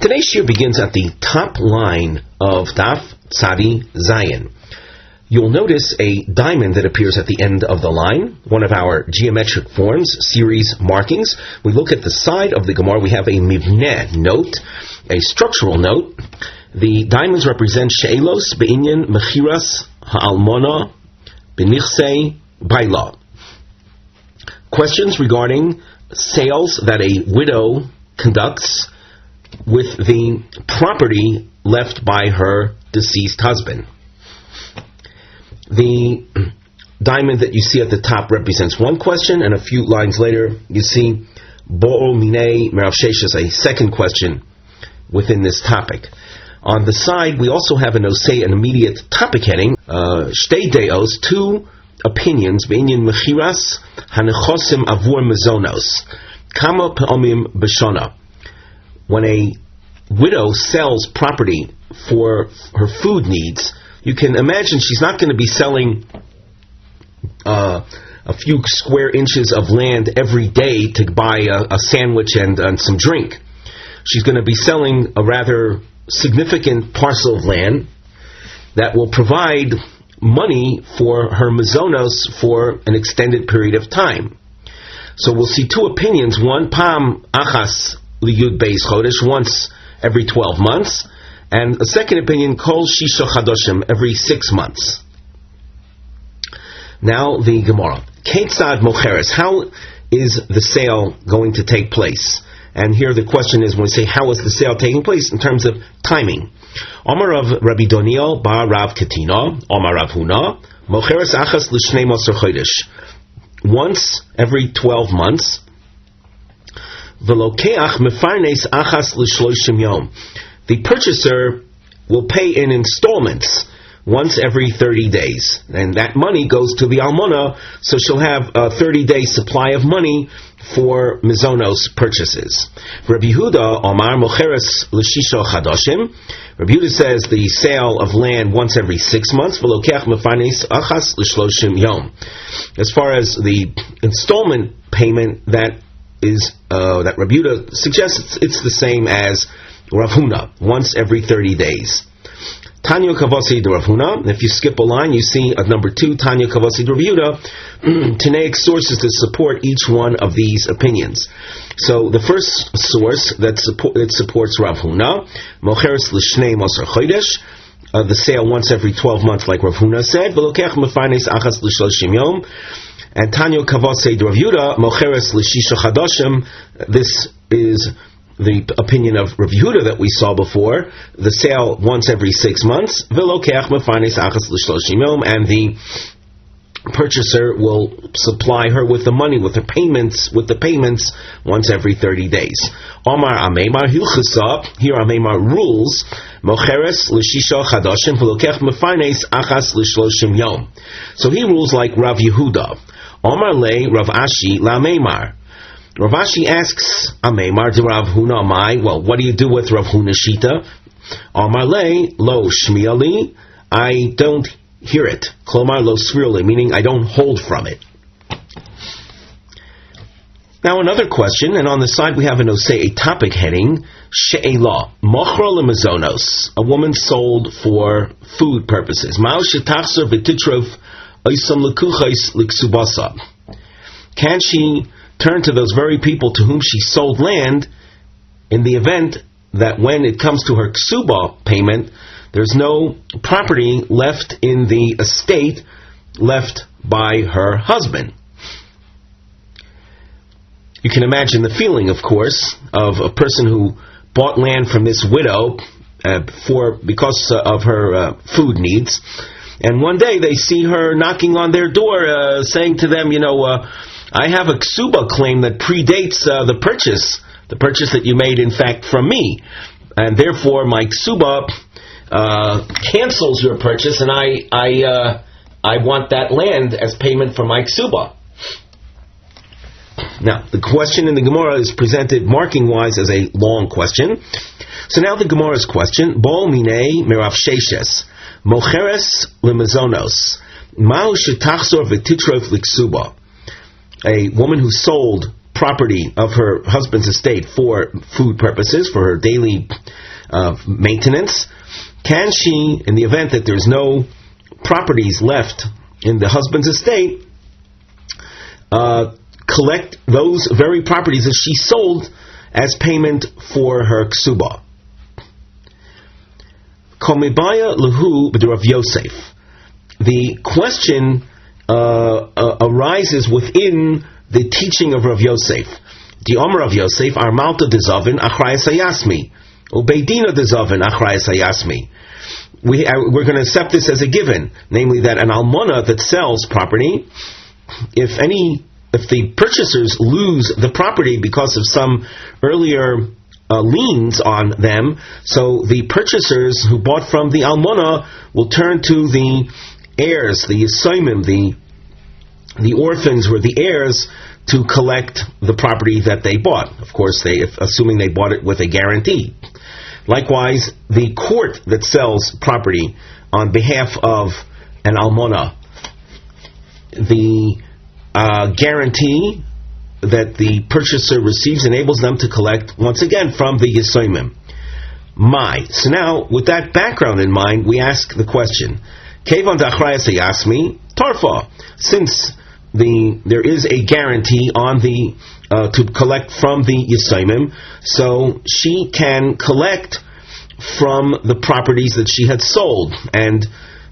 Today's shiur begins at the top line of Daf Tzadi Zayin. You'll notice a diamond that appears at the end of the line, one of our geometric forms, series markings. We look at the side of the Gemara, we have a mivneh note, a structural note. The diamonds represent she'elos be'inyan mechiras ha'almona b'nichsei baila. Questions regarding sales that a widow conducts with the property left by her deceased husband. The diamond that you see at the top represents one question, and a few lines later you see Bo'ol Minei Merav Sheshes, a second question within this topic. On the side we also have an immediate topic heading, Shtei Deos, two opinions, Be'inyan Mechiras Hanechosim Avur Mezonos, Kama Pe'omim B'Shona. When a widow sells property for her food needs, you can imagine she's not going to be selling a few square inches of land every day to buy a sandwich and some drink. She's going to be selling a rather significant parcel of land that will provide money for her mazonos for an extended period of time. So we'll see two opinions. One, Pam Achas Liyud Beis Chodesh, once every 12 months. And a second opinion, Kol Shisha Chadoshim, every 6 months. Now the Gemara. Ketzad Mocheres, how is the sale going to take place? And here the question is, when we say how is the sale taking place, in terms of timing. Omar Rav Rabbi Doniel Ba Rav Ketina, Omar Rav Huna, Mocheres Achas L'Shnei Moser Chodesh. Once every 12 months. V'lokeach mefarnes achas l'shloshim yom. The purchaser will pay in installments once every 30 days. And that money goes to the almona, so she'll have a 30-day supply of money for mizonos purchases. Rabbi Yehuda Omar Mocheres l'shisha chadoshim. Rabbi Yehuda says the sale of land once every 6 months. V'lokeach mefarnes achas l'shloshim yom. As far as the installment payment, that Rabbi Yehuda suggests it's the same as Rav Huna, once every 30 days. Tanya Kavasi de Rav Huna. If you skip a line, you see at number 2, Tanya Kavasi de Rav Yehuda, Tanaic sources to support each one of these opinions. So the first source that supports Rav Huna, Mocheres l'shnei moser chodesh, the sale once every 12 months, like Rav Huna said, V'lokech mefarnes achas l'shloshim yom. And Tanya Kavase de Rav Yehuda, Mocheres l'shisha chadoshim. This is the opinion of Rav Yehuda that we saw before. The sale once every 6 months. V'lokeach mefarnes achas l'shloshim yom. And the purchaser will supply her with the money, with the payments once every 30 days. Omar Ameimar Hilchasa. Here Ameimar rules. Mocheres l'shisha chadoshim v'lokeach mefarnes achas l'shloshim yom. So he rules like Rav Yehuda. Omar le Rav Ashi la Meimar. Rav Ashi asks Ameimar de Rav Huna Mai. Well, what do you do with Rav Huna Shita? Omar le lo shmiali. I don't hear it. Klomar lo svirli, meaning I don't hold from it. Now another question, and on the side we have a topic heading, She'elah, Mochra lemazonos, a woman sold for food purposes. Ma'al shetachzer v'titrof oisam lekuchais liksubasa. Can she turn to those very people to whom she sold land in the event that when it comes to her ksuba payment, there's no property left in the estate left by her husband? You can imagine the feeling, of course, of a person who bought land from this widow because of her food needs, and one day they see her knocking on their door, saying to them, I have a ksuba claim that predates the purchase that you made, in fact, from me, and therefore my ksuba cancels your purchase, and I want that land as payment for my ksuba. Now, the question in the Gemara is presented marking-wise as a long question. So now the Gemara's question, Bol minei merav sheshes, mocheres lemazonos, ma'u shetachzor v'titrof l'ksuba. A woman who sold property of her husband's estate for food purposes, for her daily maintenance, can she, in the event that there's no properties left in the husband's estate, collect those very properties that she sold as payment for her ksuba? Komibaya Lahu b'Rav Yosef. The question arises within the teaching of Rav Yosef. The Omer Rav Yosef, Armalta dezavin achrayas hayasmi, ubeidina dezavin achrayas hayasmi. We're going to accept this as a given, namely that an almona that sells property, if the purchasers lose the property because of some earlier liens on them, so the purchasers who bought from the almona will turn to the heirs, the yisoimim, the orphans or the heirs, to collect the property that they bought. Of course, assuming they bought it with a guarantee. Likewise, the court that sells property on behalf of an almona, the guarantee that the purchaser receives enables them to collect, once again, from the yisoimim. So now, with that background in mind, we ask the question, Kevan da'achrayas hayasmi tarfa, since there is a guarantee on to collect from the yisoimim, so she can collect from the properties that she had sold, and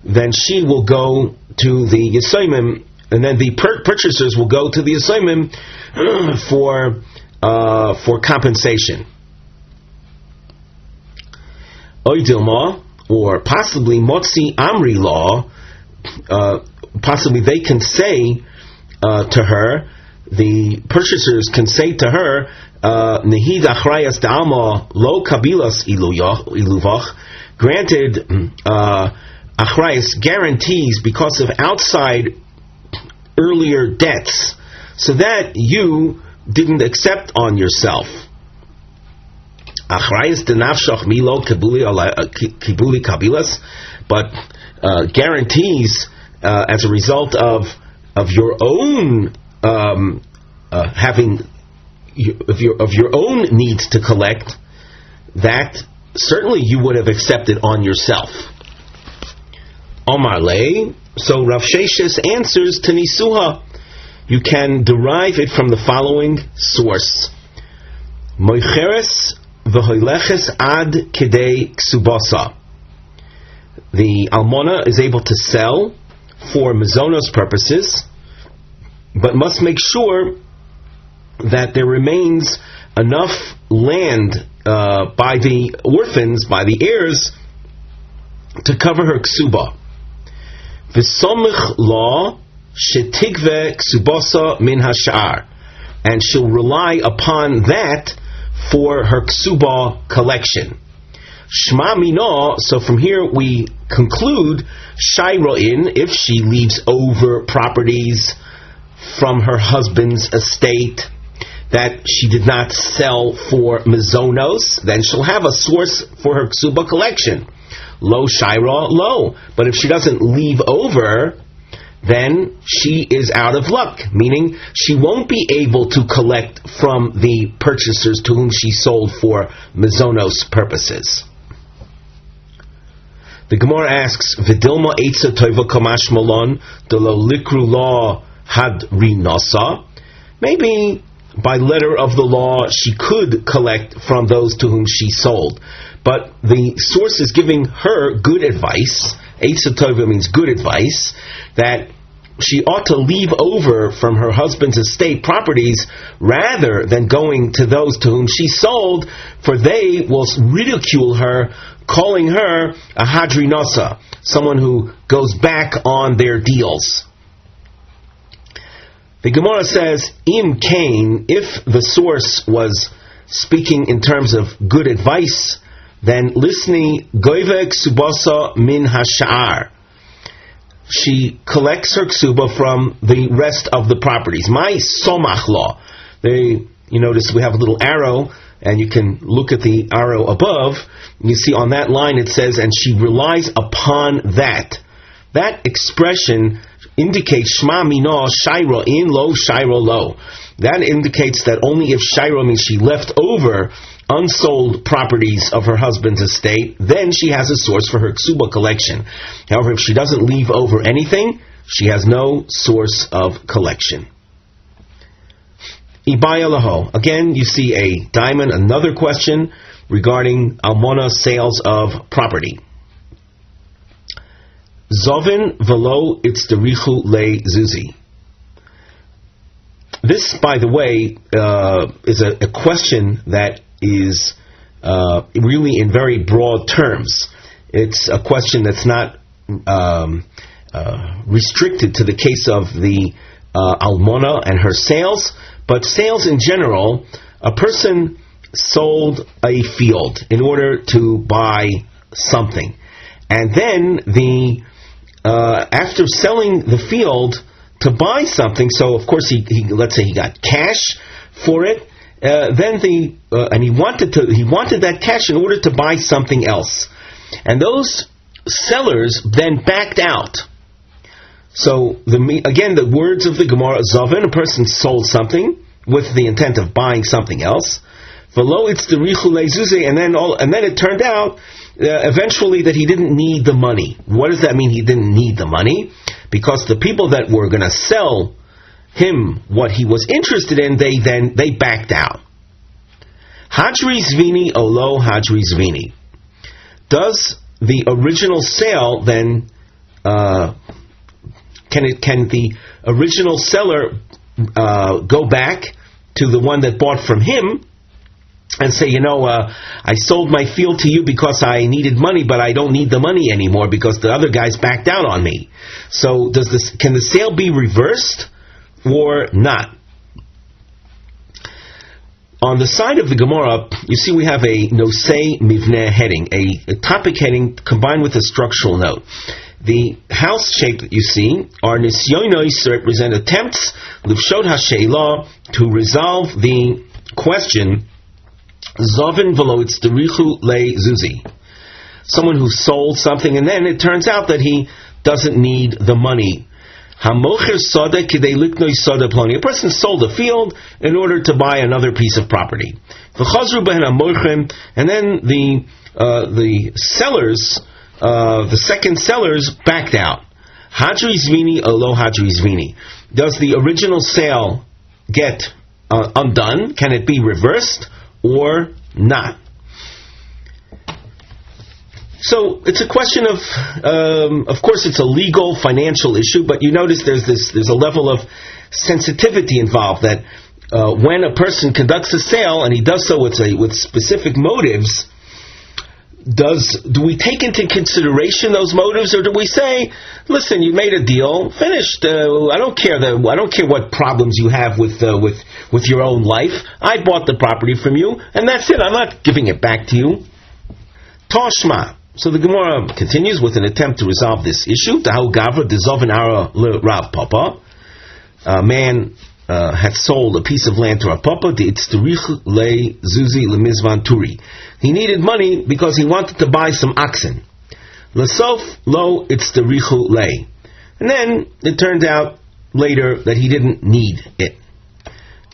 then she will go to the yisoimim, and then the purchasers will go to the yisoimim for compensation. Oidilma, or possibly Motzi Amri law, possibly they can say to her, the purchasers can say to her, Nehid achrayas da'alma lo kabilas iluvach, granted achrayas guarantees because of outside earlier debts, so that you didn't accept on yourself. Achrayas denafshach milo kibuli kabilas, but guarantees as a result of your own of your own needs to collect, that certainly you would have accepted on yourself. Omar lei, so Rav Sheshes answers to Nisuha. You can derive it from the following source: Moicheres v'hoileches ad kedei Kesubos. The almona is able to sell for mazonos purposes, but must make sure that there remains enough land by the orphans, by the heirs, to cover her ksuba. V'somich la shetigve ksubosa min hashar, and she'll rely upon that for her ksuba collection. Shma mina, so from here we conclude shayroin, if she leaves over properties from her husband's estate that she did not sell for mazonos, then she'll have a source for her ksuba collection. Lo shayra lo. But if she doesn't leave over, then she is out of luck, meaning she won't be able to collect from the purchasers to whom she sold for mazonos purposes. The Gemara asks, Vidilma eitza toiva kamash malon delo likru law hadri nasa. Maybe by letter of the law she could collect from those to whom she sold, but the source is giving her good advice. Eitza tova means good advice, that she ought to leave over from her husband's estate properties rather than going to those to whom she sold, for they will ridicule her, calling her a hadri nasa, someone who goes back on their deals. The Gemara says, Im Cain, if the source was speaking in terms of good advice, then lisni goive ksubasa min hashar. She collects her ksuba from the rest of the properties. My somach law. You notice we have a little arrow, and you can look at the arrow above. You see on that line it says, and she relies upon that. That expression indicates shma mina shayra in lo shayra lo. that indicates that only if Shaira means she left over unsold properties of her husband's estate, then she has a source for her ksuba collection. However, if she doesn't leave over anything, she has no source of collection. Ibaya laho. Again, you see a diamond, another question regarding almona sales of property. Zovin velo itzterichu le zuzi. This, by the way, is a question that is really in very broad terms. It's a question that's not restricted to the case of the almona and her sales, but sales in general. A person sold a field in order to buy something, and then after selling the field to buy something, so of course he let's say he got cash for it, and he wanted that cash in order to buy something else, and those sellers then backed out. So the words of the Gemara, Zavin, a person sold something with the intent of buying something else. V'lo itzterichu lezuze, and then it turned out eventually that he didn't need the money. What does that mean? He didn't need the money because the people that were going to sell him what he was interested in, they backed out. Hajri zvini olo hajri zvini. Does the original sale then can the original seller go back to the one that bought from him and say, I sold my field to you because I needed money, but I don't need the money anymore because the other guys backed out on me. So can the sale be reversed or not? On the side of the Gemara, you see we have a nosei mivneh heading, a topic heading combined with a structural note. The house shape that you see are nisyonos, represent attempts, l'vshot hasheilah, to resolve the question, Zovin v'lo itzterichu le zuzi. Someone who sold something and then it turns out that he doesn't need the money. Hamocher soda kidei liknoi soda ploni. A person sold a field in order to buy another piece of property. V'chazru behen hamochrim, and then the sellers, the second sellers backed out. Hajri zvini olo hajri zvini. Does the original sale get undone? Can it be reversed or not? So it's a question of course, it's a legal, financial issue, but you notice there's a level of sensitivity involved that when a person conducts a sale and he does so with specific motives, do we take into consideration those motives, or do we say, listen, you made a deal, finished. I don't care what problems you have with your own life. I bought the property from you, and that's it. I'm not giving it back to you. Toshma. So the Gemara continues with an attempt to resolve this issue. Tahu gavra dezovin ara le Rav Papa. A man had sold a piece of land to Rav Papa. Deitzterich le zuzi le mizvan turi. He needed money because he wanted to buy some oxen. Lasof lo itzterichu le. And then it turned out later that he didn't need it.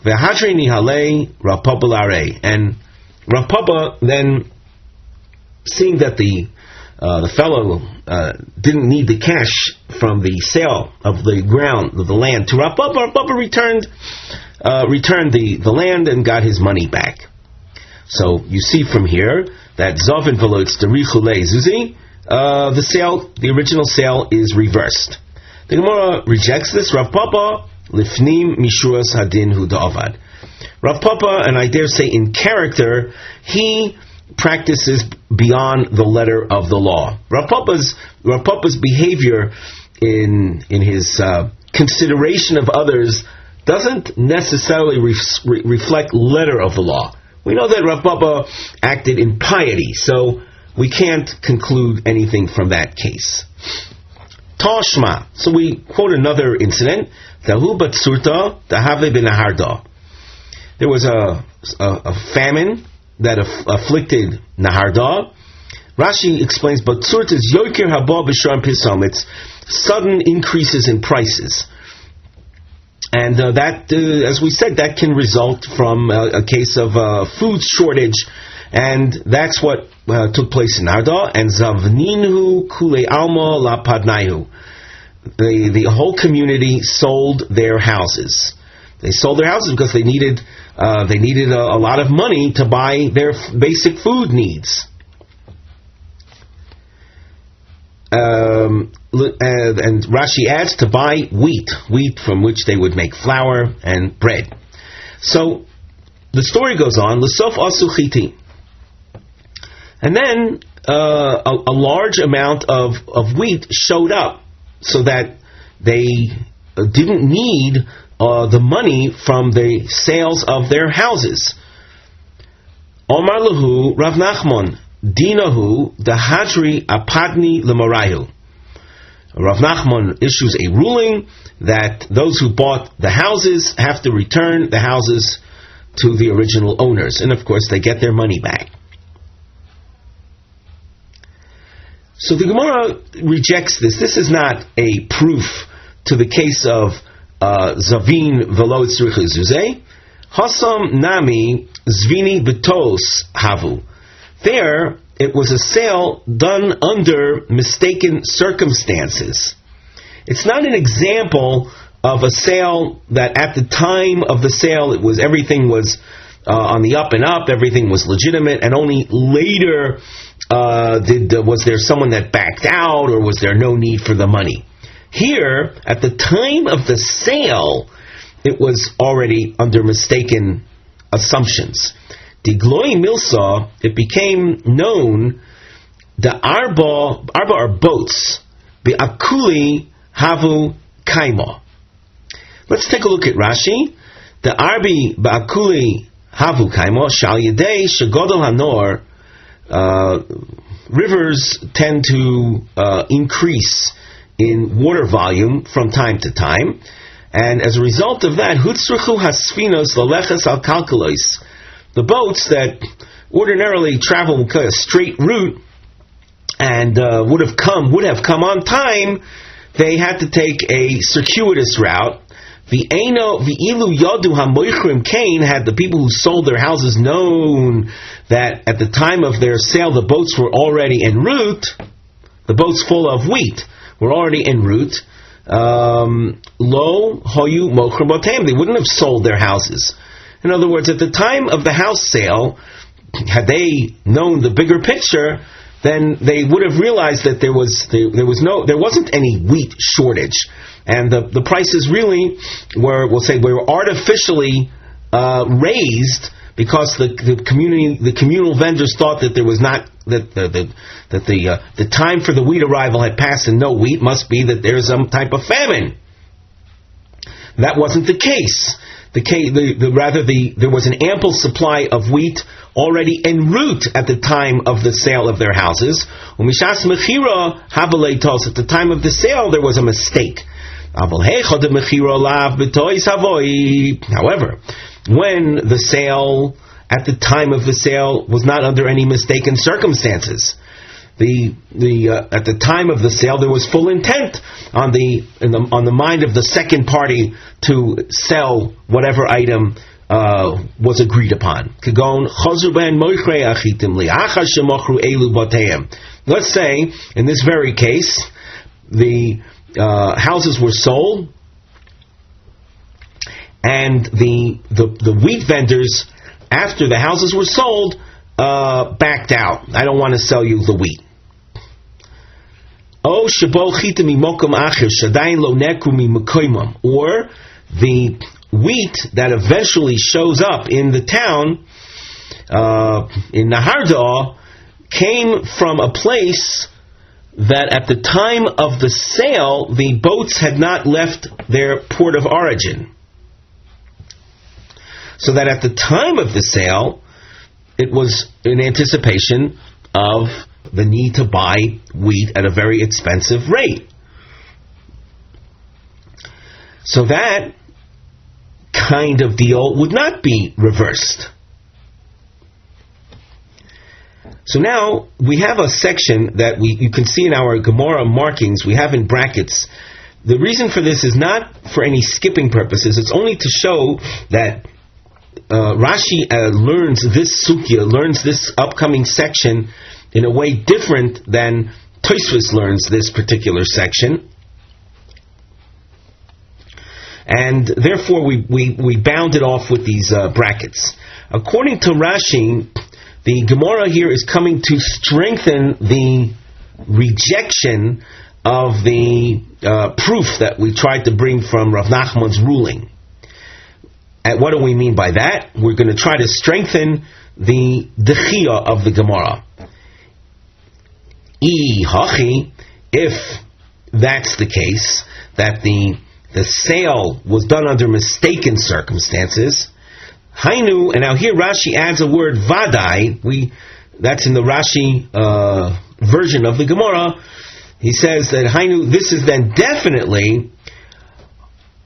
Vehadri nihale Rav Papa lare. And Rav Papa then, seeing that the fellow didn't need the cash from the sale of the ground, of the land to Rav Papa returned the land and got his money back. So you see from here that Zovin v'lo itzterichu le zuzi, the original sale is reversed. The Gemara rejects this. Rav Papa lifnim mishuras hadin hu da'avad. Rav Papa, and I dare say in character, he practices beyond the letter of the law. Rav Papa's behavior in his consideration of others doesn't necessarily reflect letter of the law. We know that Rav Papa acted in piety, so we can't conclude anything from that case. Toshma. So we quote another incident. Tahu batsurta tahave b'naharda. There was a famine that afflicted Naharda. Rashi explains, but Tzurt is Yoker Haba B'Sharm Pisam. It's sudden increases in prices. And that, as we said, that can result from a case of food shortage, and that's what took place in Arda. And Zavninhu Kule Alma La Padnaihu. The whole community sold their houses. They sold their houses because they needed a lot of money to buy their basic food needs. And Rashi adds to buy wheat from which they would make flour and bread. So the story goes on. L'sof asu chiti, and then a large amount of wheat showed up, so that they didn't need the money from the sales of their houses. Omar lahu Rav Nachman Dinahu Dahadri Apadni Lemarayu. Rav Nachman issues a ruling that those who bought the houses have to return the houses to the original owners, and of course they get their money back. So the Gemara rejects this. This is not a proof to the case of Zavin Velo Tzrich Zuzeh. Hasam Nami Zvini Betos Havu. There, it was a sale done under mistaken circumstances. It's not an example of a sale that at the time of the sale everything was on the up and up, everything was legitimate, and only later was there someone that backed out, or was there no need for the money. Here, at the time of the sale, it was already under mistaken assumptions. Digloi Milsa, it became known, the arba are boats, the akuli havu kaima. Let's take a look at Rashi. The arbi ba'akuli havu kaima shal yedei shegodol hanor. Rivers tend to increase in water volume from time to time, and as a result of that, hutzruchu hasfinos laleches al kalkulos. The boats that ordinarily travel a straight route and would have come on time, they had to take a circuitous route. V'ilu yadu hamoichrim kain, had the people who sold their houses known that at the time of their sale the boats were already en route, the boats full of wheat were already en route, lo hoyu mochrim otem, they wouldn't have sold their houses. In other words, at the time of the house sale, had they known the bigger picture, then they would have realized that there wasn't any wheat shortage, and the prices really were artificially raised because the communal vendors thought that there was not that the time for the wheat arrival had passed and no wheat, must be that there's some type of famine. That wasn't the case. There was an ample supply of wheat already en route at the time of the sale of their houses. Umishas mechira havaletos, at the time of the sale there was a mistake. However, when the sale, at the time of the sale, was not under any mistaken circumstances, at the time of the sale there was full intent on the mind of the second party to sell whatever item was agreed upon. Let's say, in this very case, the houses were sold, and the wheat vendors, after the houses were sold, backed out. I don't want to sell you the wheat. Or the wheat that eventually shows up in the town, in Naharda, came from a place that at the time of the sale, the boats had not left their port of origin. So that at the time of the sale, it was in anticipation of the need to buy wheat at a very expensive rate. So that kind of deal would not be reversed. So now we have a section that you can see in our Gemara markings. We have in brackets the reason for this is not for any skipping purposes. It's only to show that Rashi learns this sugya, learns this upcoming section in a way different than Tosfos learns this particular section. And therefore we bound it off with these brackets. According to Rashi, the Gemara here is coming to strengthen the rejection of the proof that we tried to bring from Rav Nachman's ruling. And what do we mean by that? We're going to try to strengthen the dechia of the Gemara. If that's the case, that the sale was done under mistaken circumstances, Hainu, and now here Rashi adds a word vadai. That's in the Rashi version of the Gemara. He says that Hainu, this is then definitely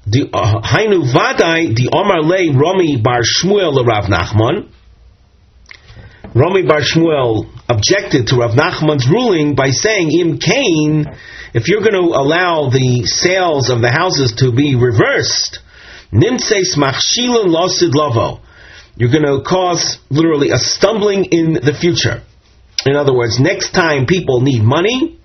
Hainu vadai the Omar le Rami bar Shmuel Rav Nachman. Rami bar Shmuel objected to Rav Nachman's ruling by saying, Im Kain, if you're going to allow the sales of the houses to be reversed, Nimtseis machshilin losid lavo, you're going to cause literally a stumbling in the future. In other words, next time people need money,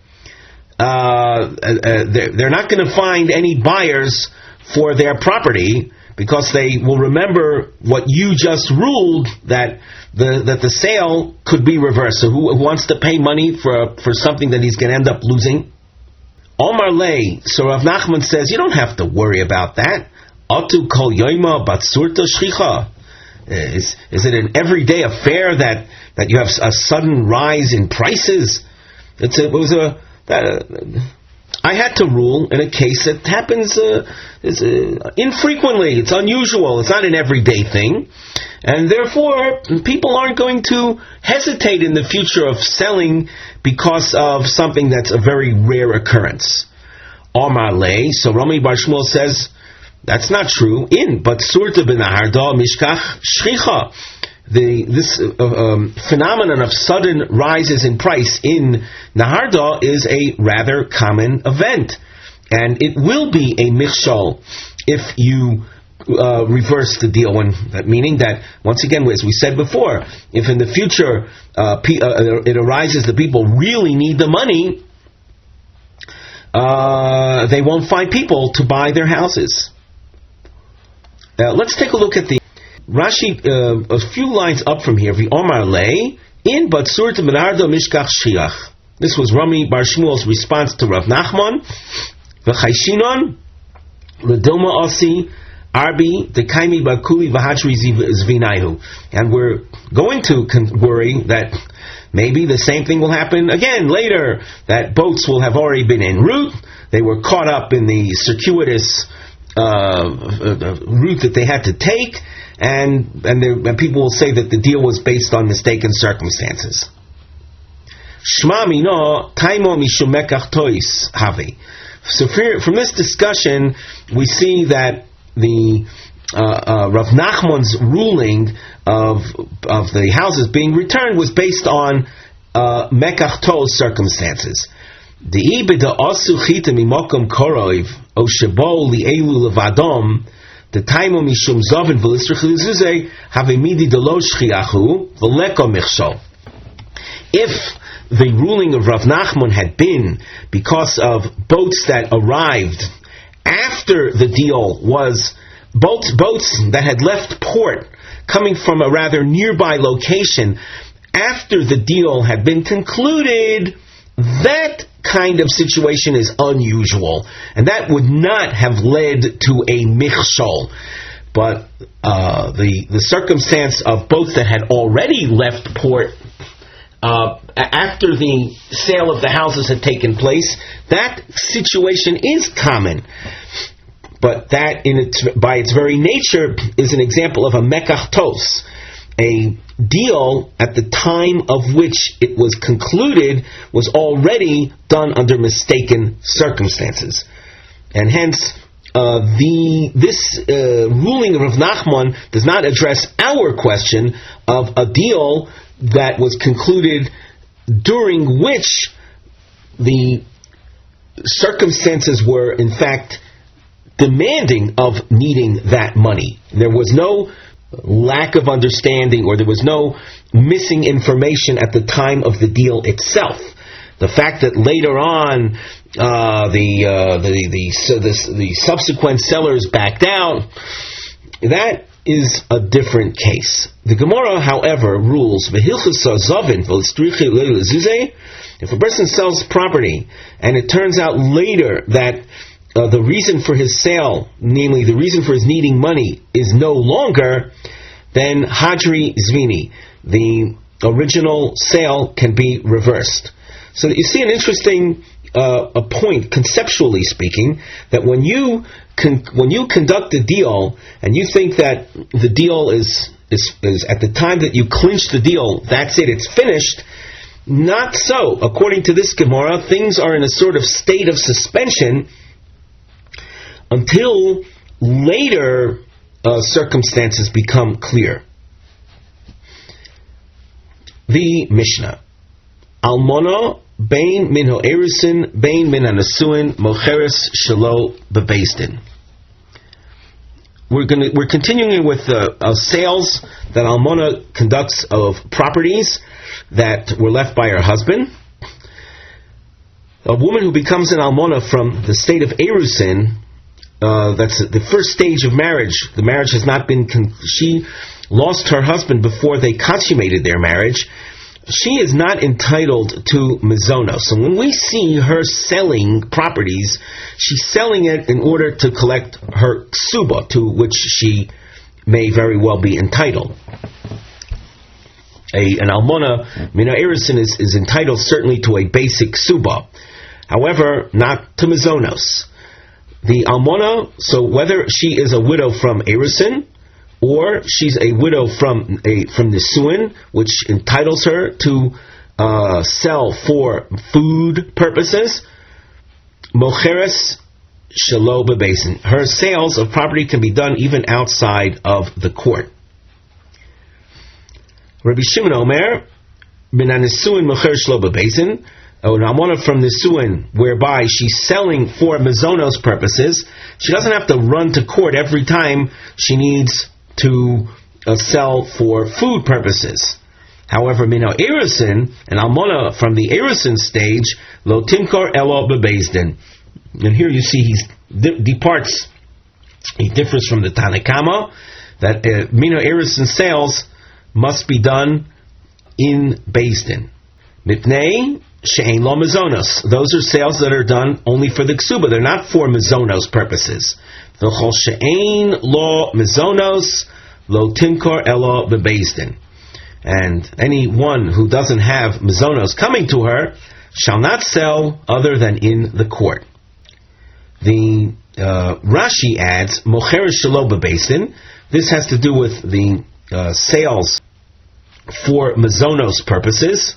they're not going to find any buyers for their property, because they will remember what you just ruled, that the sale could be reversed. So who wants to pay money for something that he's going to end up losing? Omar Lei, so Rav Nachman says, you don't have to worry about that. Atu kol yoima batsurta shchicha. Is it an everyday affair that you have a sudden rise in prices? I had to rule in a case that happens infrequently. It's unusual. It's not an everyday thing. And therefore, people aren't going to hesitate in the future of selling because of something that's a very rare occurrence. Omar Lei, so Rami Bar Shmuel says, that's not true. But surta b'naharda mishkach shchicha. This phenomenon of sudden rises in price in Naharda is a rather common event. And it will be a michshol if you reverse the deal. Meaning that, once again, as we said before, if in the future it arises that people really need the money, they won't find people to buy their houses. Let's take a look at the Rashi, a few lines up from here. V'omar lei in batsur temenardo mishkach shiach. This was Rami Bar Shmuel's response to Rav Nachman. V'chayshinon ledilma asi arbi dekaimi bakuli v'hachri zvinayhu. And we're going to worry that maybe the same thing will happen again later. That boats will have already been en route. They were caught up in the circuitous route that they had to take. And people will say that the deal was based on mistaken circumstances. Shma mino taimo mishum mekach tois havi. So from this discussion, we see that the Rav Nachman's ruling of the houses being returned was based on mekach tois circumstances. The ibida asu chita mimokom koroiv o shebo lielu levadom. The time of mishum zavin v'listrich have a midi delo shchiachu v'leko michshol. If the ruling of Rav Nachman had been because of boats that arrived after the deal was boats that had left port coming from a rather nearby location after the deal had been concluded, that kind of situation is unusual, and that would not have led to a michshol. But the circumstance of boats that had already left port after the sale of the houses had taken place, that situation is common. But that, by its very nature, is an example of a mekach tos, a deal at the time of which it was concluded was already done under mistaken circumstances. And hence, this ruling of Rav Nachman does not address our question of a deal that was concluded during which the circumstances were, in fact, demanding of needing that money. There was no lack of understanding, or there was no missing information at the time of the deal itself. The fact that later on the subsequent sellers backed out, that is a different case. The Gemara, however, rules, if a person sells property and it turns out later that the reason for his sale, namely the reason for his needing money, is no longer, then Hadri Zvini, the original sale, can be reversed. So you see an interesting a point, conceptually speaking, that when you conduct a deal and you think that the deal is at the time that you clinch the deal, that's it, it's finished. Not so. According to this Gemara, things are in a sort of state of suspension until later circumstances become clear. The Mishnah. Almona Bain min ha'erisin, bain min ha'nesuin, mocheres shelo bebeisdin. We're continuing with sales that Almona conducts of properties that were left by her husband. A woman who becomes an Almona from the state of Erusin, that's the first stage of marriage. The marriage has not been, she lost her husband before they consummated their marriage. She is not entitled to mizonos. So when we see her selling properties, she's selling it in order to collect her ksuba, to which she may very well be entitled. An almona, mina erisin, is entitled certainly to a basic ksuba. However, not to mizonos. The almona, so whether she is a widow from erisin, or she's a widow from Nisuin, which entitles her to sell for food purposes, mocheres shelo bebesin. Her sales of property can be done even outside of the court. Rabbi Shimon Omer, min ha-nisuin mocheres shelo bebesin, an almona from Nisuin, whereby she's selling for mizonos purposes, she doesn't have to run to court every time she needs to sell for food purposes. However, min ha-erisin, an almona from the erisin stage, lo timkor elo bebeisdin. And here you see he differs from the Tanakama, that min ha-erisin sales must be done in Beis-Din. Mipnei she'ein lo mizonos. Those are sales that are done only for the ksuba. They're not for mizonos purposes. V'chol she'ein lo mizonos lo timkor elo bebeisdin. And anyone who doesn't have mizonos coming to her shall not sell other than in the court. The Rashi adds mocheres shelo bebeisdin. This has to do with the sales for mizonos purposes.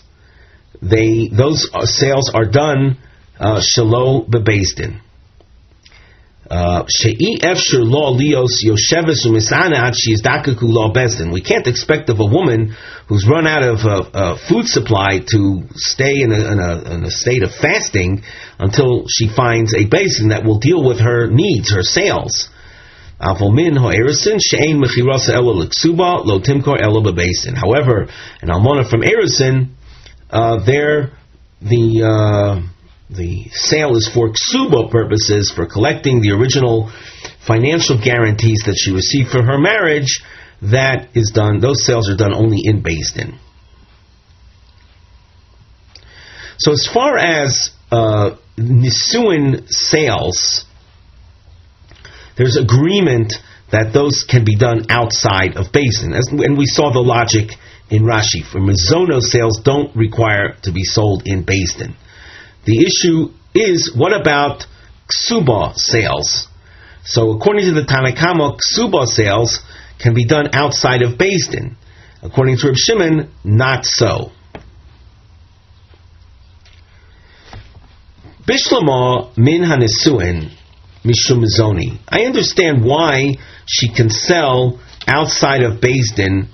Those sales are done shelo bebeisdin. We can't expect of a woman who's run out of food supply to stay in a state of fasting until she finds a basin that will deal with her needs, her sales. However, an almona from erisin, the sale is for ksuba purposes, for collecting the original financial guarantees that she received for her marriage. That is done. Those sales are done only in Beis-Din. So as far as nisuin sales, there's agreement that those can be done outside of Beis-Din, and we saw the logic in Rashi. For mizono sales don't require to be sold in Beis-Din. The issue is, what about ksuba sales? So according to the Tanakama, ksuba sales can be done outside of Beis-Din. According to Reb Shimon, not so. Bishlama min ha-nisuin mishum zoni. I understand why she can sell outside of Beis-Din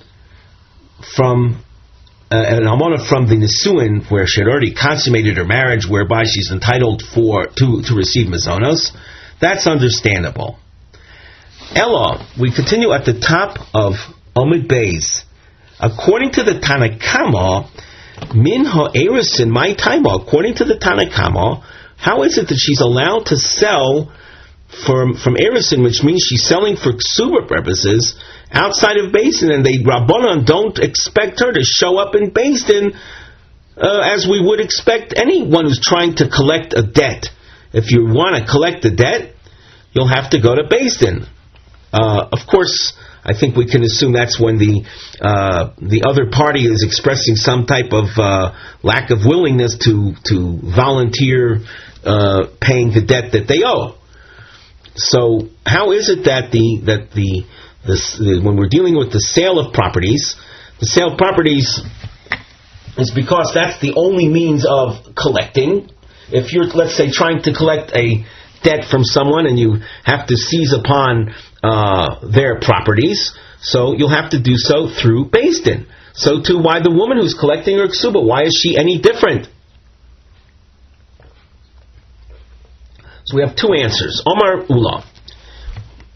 from an almana from the Nisuin, where she had already consummated her marriage, whereby she's entitled to receive mazonos, that's understandable. Ella, we continue at the top of Omid Beis. According to the Tanakama, Min ha'erisin my taima. According to the Tanakama, how is it that she's allowed to sell from erisin, which means she's selling for ksuba purposes, outside of Beis Din, and the Rabbanan don't expect her to show up in Beis Din as we would expect anyone who's trying to collect a debt. If you want to collect a debt, you'll have to go to Beis Din. Of course, I think we can assume that's when the other party is expressing some type of lack of willingness to volunteer paying the debt that they owe. So, how is it that when we're dealing with the sale of properties is because that's the only means of collecting. If you're, let's say, trying to collect a debt from someone and you have to seize upon their properties, so you'll have to do so through Beis Din. So too, why the woman who's collecting her ksuba, why is she any different? So we have two answers. Omar Ula.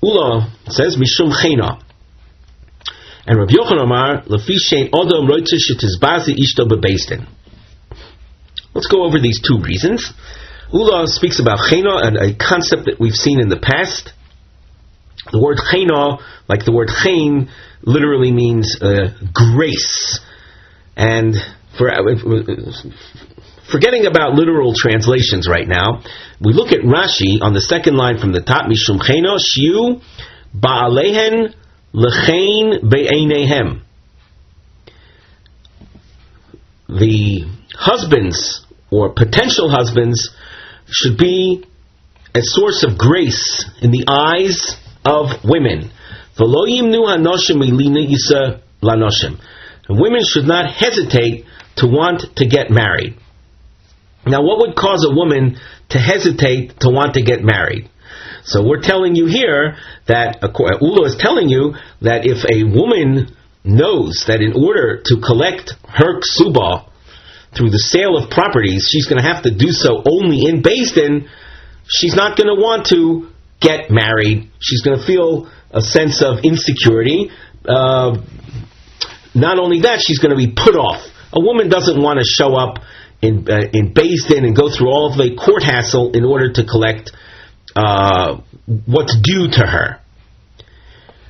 Ula says, Mishum Chena. And Rav Yochanan Omar, Lefi Shein Odom Roitze Shetizbazi Ishto Bebeis Din. Let's go over these two reasons. Ula speaks about Chena, and a concept that we've seen in the past. The word Chena, like the word Chen, literally means grace. And forgetting about literal translations right now, we look at Rashi on the second line from the top, Mishum Chena, Shiu Ba'alehen Lechein Be'einehem. The husbands, or potential husbands, should be a source of grace in the eyes of women. And women should not hesitate to want to get married. Now, what would cause a woman to hesitate to want to get married? So we're telling you here that, Ula is telling you that if a woman knows that in order to collect her ksuba through the sale of properties, she's going to have to do so only in Beis Din, she's not going to want to get married. She's going to feel a sense of insecurity. Not only that, she's going to be put off. A woman doesn't want to show up in Beis Din and go through all of the court hassle in order to collect what's due to her.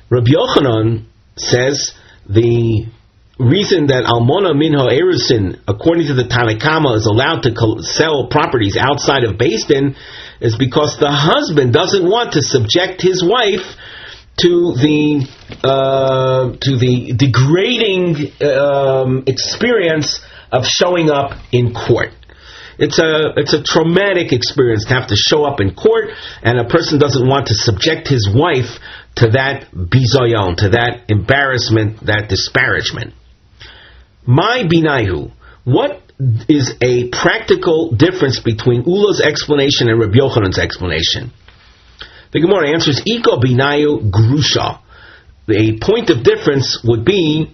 Rabbi Yochanan says the reason that Almona Minho Erisin, according to the Tanakama, is allowed to sell properties outside of Beis Din is because the husband doesn't want to subject his wife to the degrading experience of showing up in court. It's a traumatic experience to have to show up in court, and a person doesn't want to subject his wife to that bizayon, to that embarrassment, that disparagement. My binayu, what is a practical difference between Ula's explanation and Rabbi Yochanan's explanation? The Gemara answers, Iko binayu grusha. The point of difference would be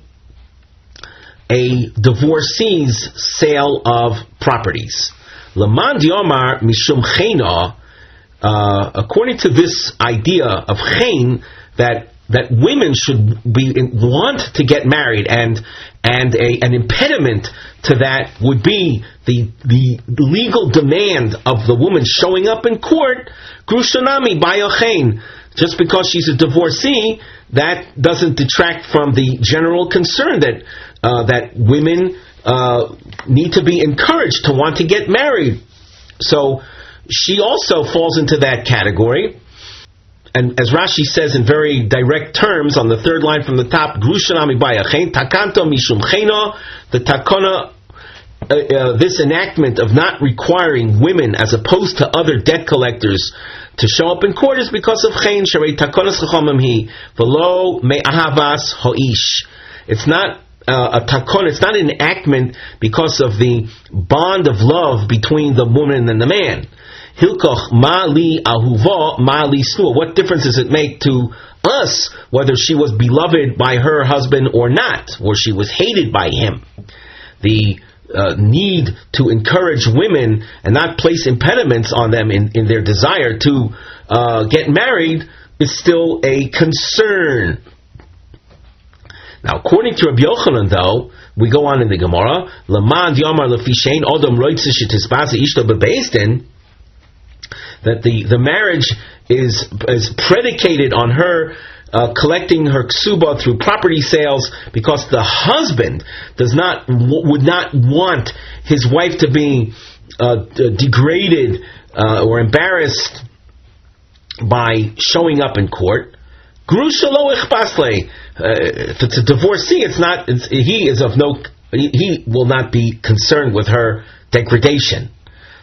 a divorcee's sale of properties. Laman diomar mishum chena, according to this idea of chen, that women should want to get married, and an impediment to that would be the legal demand of the woman showing up in court. Grushanami bayachen. Just because she's a divorcee, that doesn't detract from the general concern that women need to be encouraged to want to get married. So she also falls into that category. And as Rashi says in very direct terms on the third line from the top, Grushanami bayachen takanto mishum chena. The takana, this enactment of not requiring women as opposed to other debt collectors to show up in court is because of chen sharei takonas chachamim hi v'lo me'ahavas ho'ish. It's not a takon, it's not an enactment because of the bond of love between the woman and the man. Hilkoch ma'li ahuva ma'li snua. What difference does it make to us whether she was beloved by her husband or not, or she was hated by him? the need to encourage women and not place impediments on them in their desire to get married is still a concern. Now, according to Rabbi Yochanan, though, we go on in the Gemara, that the marriage is predicated on her collecting her ksuba through property sales, because the husband would not want his wife to be degraded or embarrassed by showing up in court. Grusha lo ichbasle. If it's a divorcee, he will not be concerned with her degradation.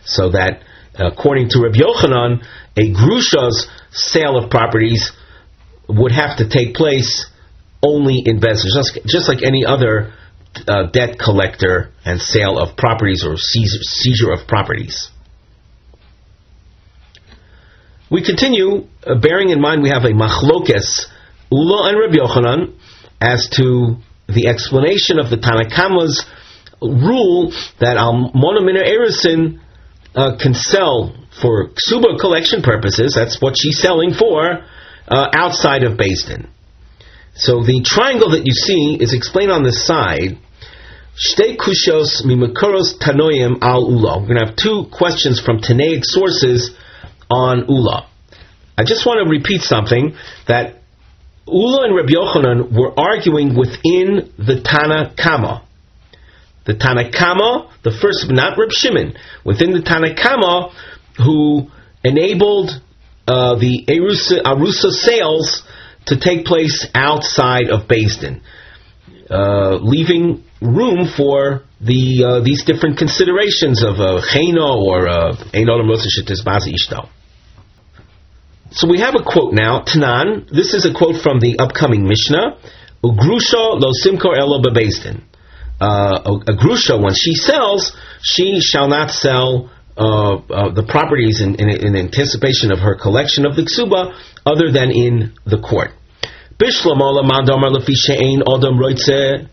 So that, according to Rabbi Yochanan, a grusha's sale of properties would have to take place only in Bezdin, just like any other debt collector and sale of properties or seizure of properties. We continue, bearing in mind we have a machlokes, Ula and Rabbi Yochanan, as to the explanation of the Tanna Kama's rule that Almona Mina Erisin can sell for ksuba collection purposes. That's what she's selling for, outside of Bezdin. So the triangle that you see is explained on the side. Shtei kushos mimakoros tanoim al ula. We're going to have two questions from Tanaic sources on ula. I just want to repeat something, that Ula and Rabbi Yochanan were arguing within the Tanna Kama. The Tanna Kama, the first, not Reb Shimon, within the Tanna Kama, who enabled the Arusa sales to take place outside of Bezdin, leaving room for these different considerations of Cheno or Einol Rosa Shetisbazi Ishto. So we have a quote now, Tanan. This is a quote from the upcoming Mishnah. Ugrusha lo simkor elo bebezdin. A grusha, when she sells, she shall not sell the properties in anticipation of her collection of the ksuba other than in the court. Bishlamola mandamar lefi she'ein odom roitze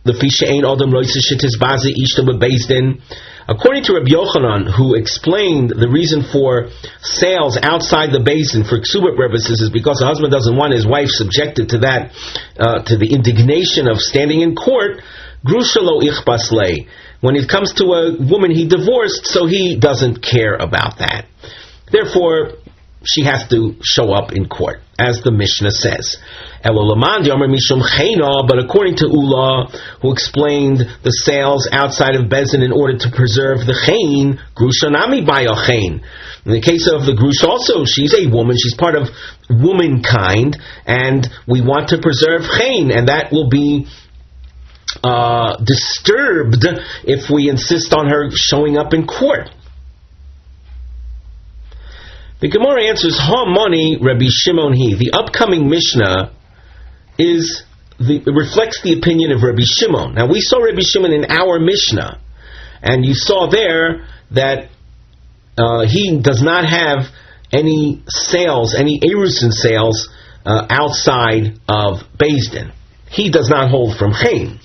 shetisbazi ishta bebezdin. According to Rabbi Yochanan, who explained the reason for sales outside the basin for ksuba purposes is because the husband doesn't want his wife subjected to that, to the indignation of standing in court. Grusha lo ichbaslei. When it comes to a woman he divorced, so he doesn't care about that. Therefore, she has to show up in court, as the Mishnah says. But according to Ula, who explained the sales outside of Bezdin in order to preserve the Chain, Grusha nami bayo Chain. In the case of the Grusha also, she's a woman, she's part of womankind, and we want to preserve Chain, and that will be disturbed if we insist on her showing up in court. The Gemara answers, Ha mani Rabbi Shimon he. The upcoming Mishnah reflects the opinion of Rabbi Shimon. Now we saw Rabbi Shimon in our Mishnah, and you saw there that he does not have any sales, any Erusin sales outside of Bezdin. He does not hold from Chaim.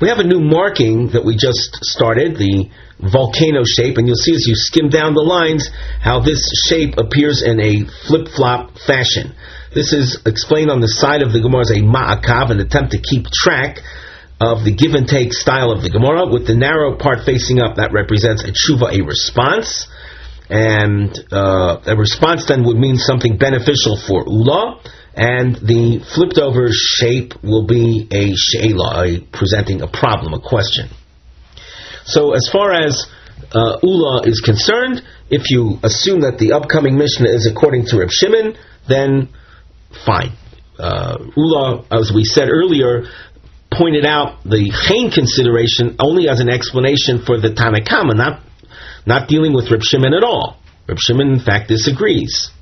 We have a new marking that we just started, the volcano shape, and you'll see as you skim down the lines how this shape appears in a flip-flop fashion. This is explained on the side of the Gemara as a ma'akav, an attempt to keep track of the give and take style of the Gemara, with the narrow part facing up. That represents a tshuva, a response, and a response then would mean something beneficial for Ula, and the flipped over shape will be a she'ela, presenting a problem, a question. So as far as Ula is concerned, if you assume that the upcoming Mishnah is according to Reb Shimon, then fine. Ula, as we said earlier, pointed out the Chain consideration only as an explanation for the Tanna Kama, not dealing with Reb Shimon at all. Reb Shimon, in fact, disagrees.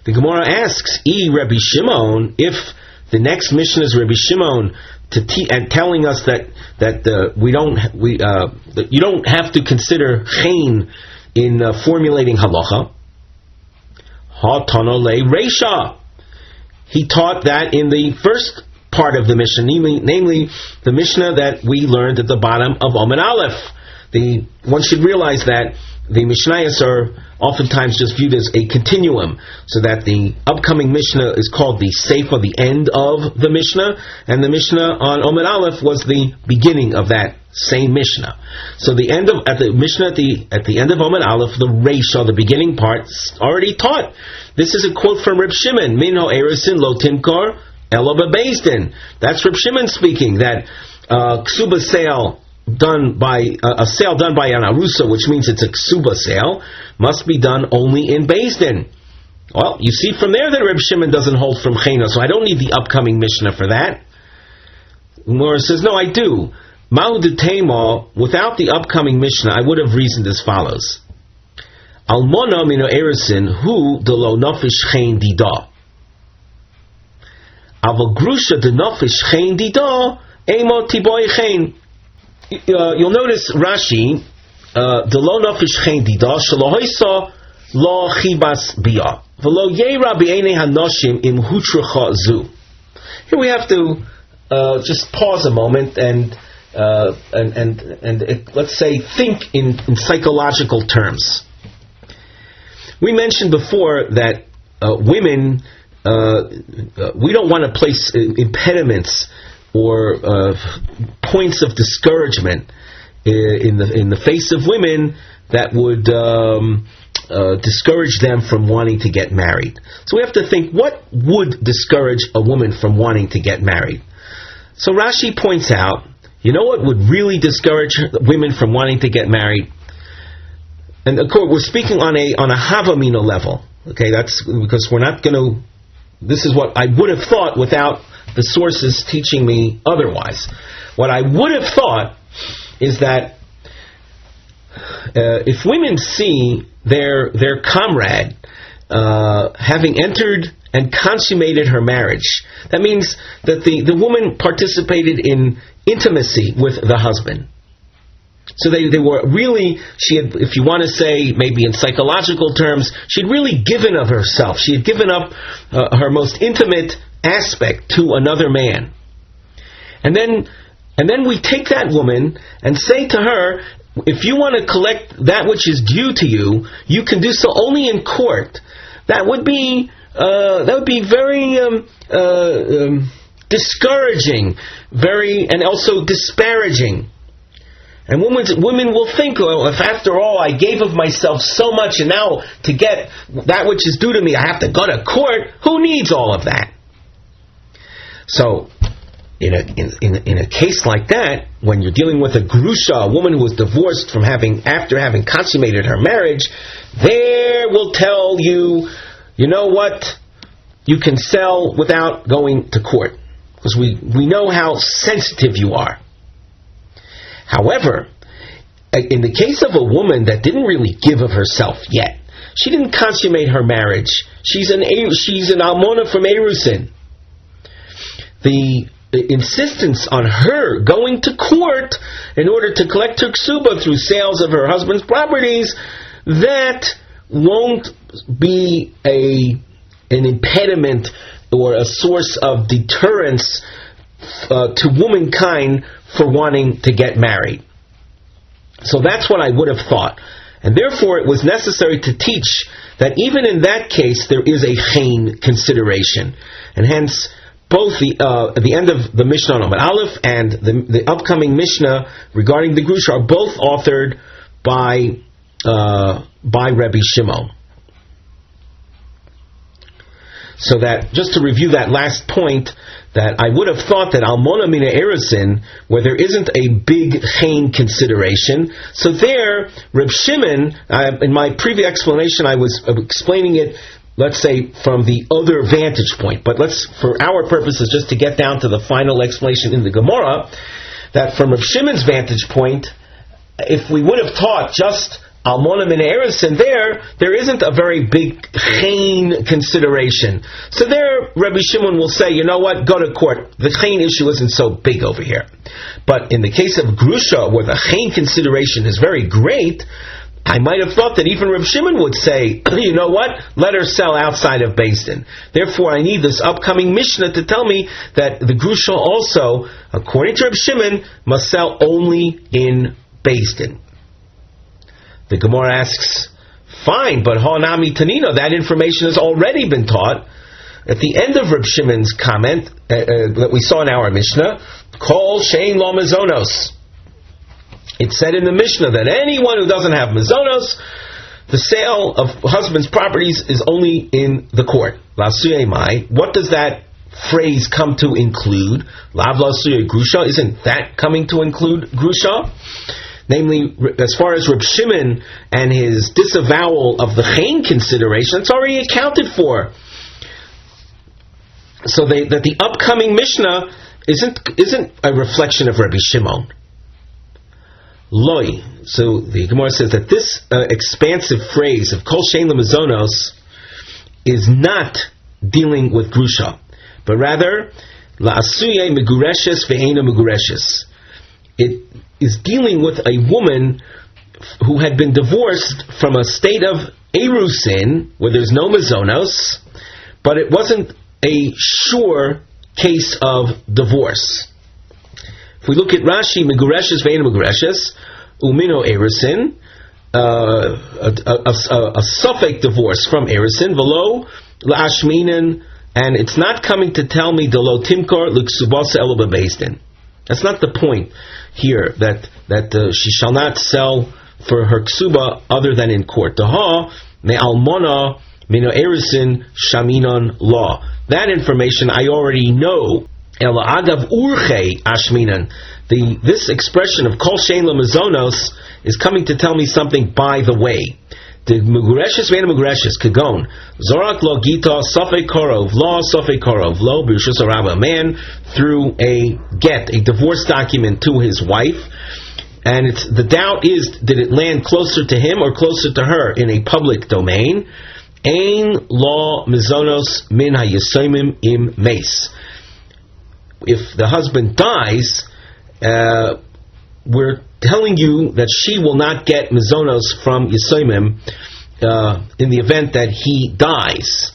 The Gemara asks, Rabbi Shimon, if the next Mishnah is Rabbi Shimon and telling us that you don't have to consider Chain in formulating halacha. Ha Tanole Reisha. He taught that in the first part of the Mishnah, namely the Mishnah that we learned at the bottom of Omen Aleph. One should realize that the Mishnayos are oftentimes just viewed as a continuum, so that the upcoming Mishnah is called the Seifa, the end of the Mishnah, and the Mishnah on Omen Aleph was the beginning of that same Mishnah. So the end of the Mishnah at the end of Omen Aleph, the Reisha, the beginning part, already taught. This is a quote from Reb Shimon: "Minho erisin lo timkor elo bebezdin." That's Reb Shimon speaking. That ksuba sale done by a sale done by an arusa, which means it's a ksuba sale, must be done only in Beis Din. Well, you see from there that Reb Shimon doesn't hold from Chena, so I don't need the upcoming Mishnah for that. Gemara says, no, I do. Ma'u detema, without the upcoming Mishnah, I would have reasoned as follows. Almona mino erisin hu de lo nafish chen dida. Aval grusha de nafish chen dida, emo tiboy chen. You'll notice Rashi, the lo nafish chen dida shalohoisa lo chibas bia v'lo yeira b'einei hanoshim im hutracha zu. Here we have to just pause a moment and let's say think in psychological terms. We mentioned before that women, we don't want to place impediments or points of discouragement in the face of women that would discourage them from wanting to get married. So we have to think, what would discourage a woman from wanting to get married? So Rashi points out, you know what would really discourage women from wanting to get married? And of course, we're speaking on a Havamina level. Okay, that's because we're not going to. This is what I would have thought without the sources teaching me otherwise. What I would have thought is that if women see their comrade having entered and consummated her marriage, that means that the woman participated in intimacy with the husband. So they were really, she had, if you want to say maybe in psychological terms, she had really given of herself. She had given up her most intimate aspect to another man. And then we take that woman and say to her, if you want to collect that which is due to you, you can do so only in court. That would be very discouraging, and also disparaging. And women will think, well, if after all I gave of myself so much, and now to get that which is due to me, I have to go to court. Who needs all of that? So, in a case like that, when you're dealing with a grusha, a woman who was divorced after having consummated her marriage, there will tell you, you know what, you can sell without going to court, because we know how sensitive you are. However, in the case of a woman that didn't really give of herself yet, she didn't consummate her marriage, she's an almona from Erusin, the insistence on her going to court in order to collect her ksuba through sales of her husband's properties, that won't be an impediment or a source of deterrence to womankind for wanting to get married. So that's what I would have thought. And therefore it was necessary to teach that even in that case there is a chen consideration. And hence both the end of the Mishnah on Amud Aleph and the upcoming Mishnah regarding the Grusha are both authored by Rabbi Shimon. So that, just to review that last point, that I would have thought that Almona Mina Erisin, where there isn't a big chen consideration, so there, Reb Shimon, in my previous explanation, I was explaining it, let's say, from the other vantage point. But for our purposes, just to get down to the final explanation in the Gemara, that from Reb Shimon's vantage point, if we would have taught just Almona Min Erisin, there isn't a very big chen consideration. So there, Rabbi Shimon will say, you know what, go to court. The chen issue isn't so big over here. But in the case of Grusha, where the chen consideration is very great, I might have thought that even Reb Shimon would say, you know what, let her sell outside of Beis Din. Therefore, I need this upcoming Mishnah to tell me that the Grusha also, according to Reb Shimon, must sell only in Beis Din. The Gemara asks, fine, but Hanami Tanina, that information has already been taught. At the end of Reb Shimon's comment that we saw in our Mishnah, Kol Shein Lo Mizonos. It said in the Mishnah that anyone who doesn't have Mizonos, the sale of husband's properties is only in the court. Lasuye Mai. What does that phrase come to include? Lav Lasuye Grusha. Isn't that coming to include Grusha? Namely, as far as Reb Shimon and his disavowal of the Chain consideration, it's already accounted for. So that the upcoming Mishnah isn't a reflection of Rabbi Shimon. Loi. So the Gemara says that this expansive phrase of Kol Shein L'Mizonos is not dealing with Grusha, but rather La'asuye Megureshes Ve'ena Megureshes. It is dealing with a woman who had been divorced from a state of Erusin, where there's no Mizonos, but it wasn't a sure case of divorce. If we look at Rashi, Megureshes Ve'ena Megureshes, Umino Erusin, a suffix divorce from Erusin, Velo La'ashminen, and it's not coming to tell me Delo Timkor L'Ksubos Elo Beis Din. That's not the point here, that she shall not sell for her ksuba other than in court. Daha Me Almona Mino Erusin Shaminon Law. That information I already know. Ela Agav Urche Ashminan. This expression of Kol Shein L'Mizonos is coming to tell me something by the way. The Megureshes Ve'ena Megureshes Kagon Zorak Lo Gita Sofei Korov Lo Sofei Korov Lo B'Rishus HaRabba. A man threw a divorce document to his wife, and the doubt is, did it land closer to him or closer to her in a public domain? Ein Lo Mizonos Min HaYesomim Im Meis. If the husband dies, we're telling you that she will not get mizonos from Yesomim in the event that he dies.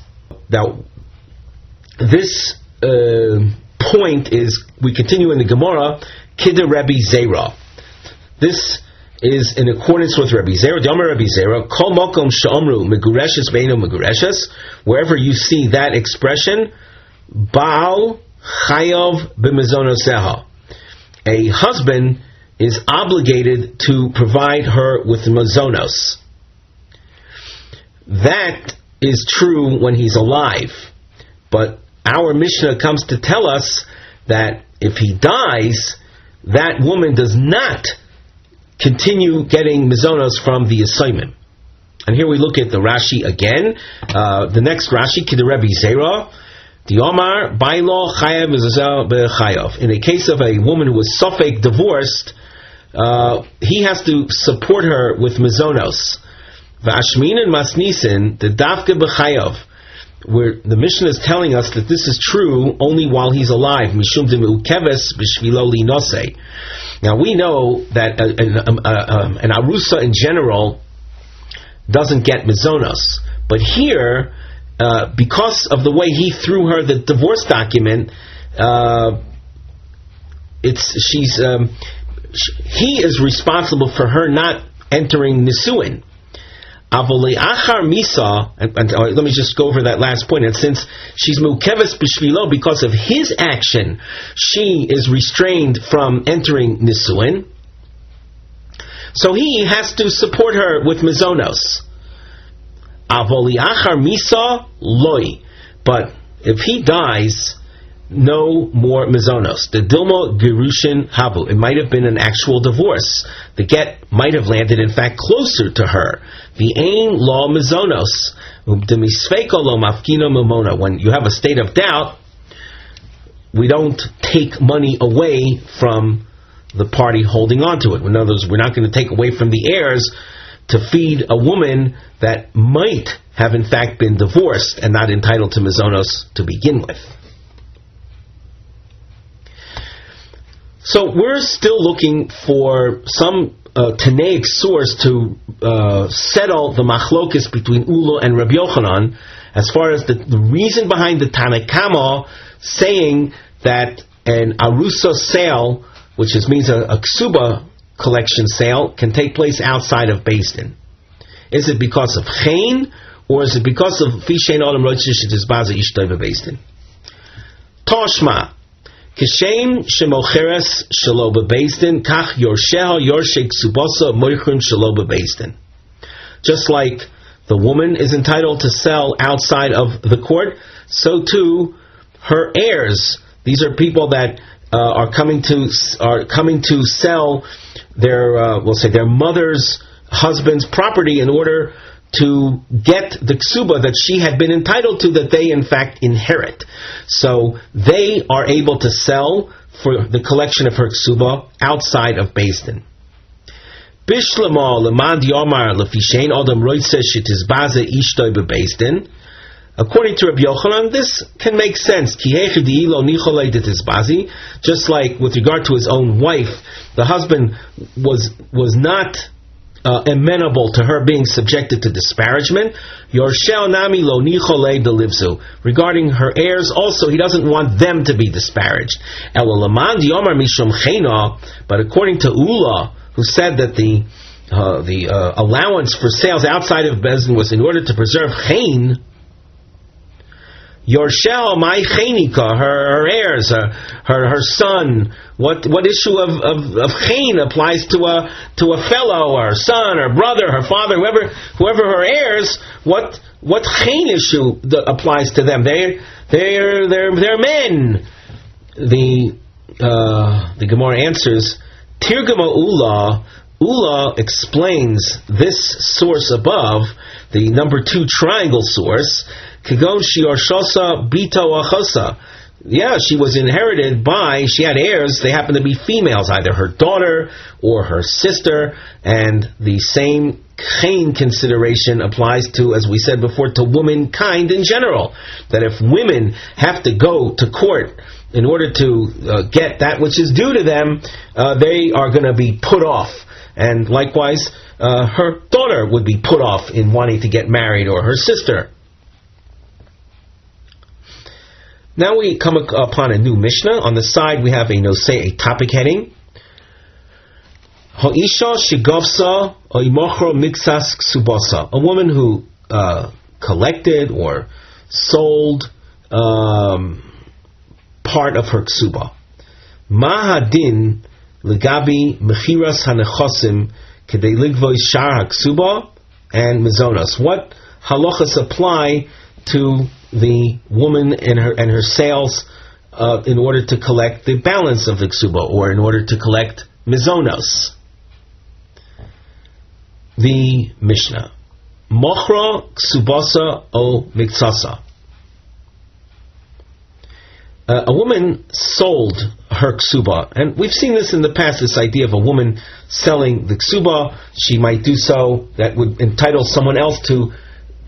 Now, this point is, we continue in the Gemara, Kidder Rebbe Zera. This is in accordance with Rebbe Zera. The Omer Rebbe Zera, Kol Mokom Sha'omru Megureshes Ve'eno Megureshes. Wherever you see that expression, Baal Chayav B'Mizonoseha. A husband is obligated to provide her with mizonos. That is true when he's alive. But our Mishnah comes to tell us that if he dies, that woman does not continue getting mizonos from the assignment. And here we look at the Rashi again. The next Rashi, Kid Rebbe Zera, the Omar, Bailo Chayav Mizazel Bechayav. In a case of a woman who was suffix divorced, he has to support her with mizonos. V'ashmin and masnisin, the Dafke Bechayav, where the Mishnah is telling us that this is true only while he's alive. Mishum de Meukeves B'shvilo Linosei. Now we know that an arusa in general doesn't get mizonos, but here, because of the way he threw her the divorce document, he is responsible for her not entering nisuin. Achar misa, let me just go over that last point. And since she's mukeves b'shvilo, because of his action, she is restrained from entering nisuin. So he has to support her with mizonos. Avoli achar misa loy, but if he dies, no more mizonos. The dilmo gerushin havu. It might have been an actual divorce. The get might have landed, in fact, closer to her. The ain law mizonos. The misfeko lo mafkino mamona. When you have a state of doubt, we don't take money away from the party holding on to it. In other words, we're not going to take away from the heirs to feed a woman that might have, in fact, been divorced and not entitled to mizonos to begin with. So we're still looking for some Tanaic source to settle the machlokes between Ula and Rabbi Yochanan, as far as the reason behind the Tanakama saying that an arusa sale, which means a ksuba collection sale, can take place outside of Beis Din. Is it because of chen, or is it because of fishein adam roitzish tizbaze ishtay bebeis din? Toshma kishem shemocheres shelo bebeis din kach yorsheha yorshei ksubosa moichrim shelo bebeis din. Just like the woman is entitled to sell outside of the court, so too her heirs. These are people that are coming to sell their their mother's husband's property in order to get the ksuba that she had been entitled to, that they in fact inherit. So they are able to sell for the collection of her ksuba outside of Beis Din. Bishlama leman diomar lefishein adam roitze shetizbaze ishtoy bebeis din. According to Rabbi Yochanan, this can make sense. Just like with regard to his own wife, the husband was not amenable to her being subjected to disparagement. Regarding her heirs, also he doesn't want them to be disparaged. But according to Ula, who said that the allowance for sales outside of Beis Din was in order to preserve chen, Yorshel, my chenika, her heirs, her son. What issue of chen applies to a fellow, or son, or brother, her father, whoever her heirs? What chen issue applies to them? They're men. The Gemara answers, Tirgama Ula explains this source above, the number 2 triangle source. Kagon shiur shosa bito achosa. Yeah, she was inherited by, she had heirs, they happen to be females, either her daughter or her sister, and the same chen consideration applies to, as we said before, to womankind in general. That if women have to go to court in order to get that which is due to them, they are going to be put off. And likewise, her daughter would be put off in wanting to get married, or her sister. Now we come upon a new Mishnah. On the side we have a topic heading. Ha'isha shigavsa oimochro mixas ksubasa. A woman who collected or sold part of her ksuba. Mahadin legabi mechiras hanechosim kedei ligvoi shar haksuba and mizonos. What halachas apply to the woman and her sales in order to collect the balance of the ksuba, or in order to collect mizonos? The Mishnah. Mochra ksubasa o miktsasa. A woman sold her ksuba, and we've seen this in the past, this idea of a woman selling the ksuba. She might do so, that would entitle someone else to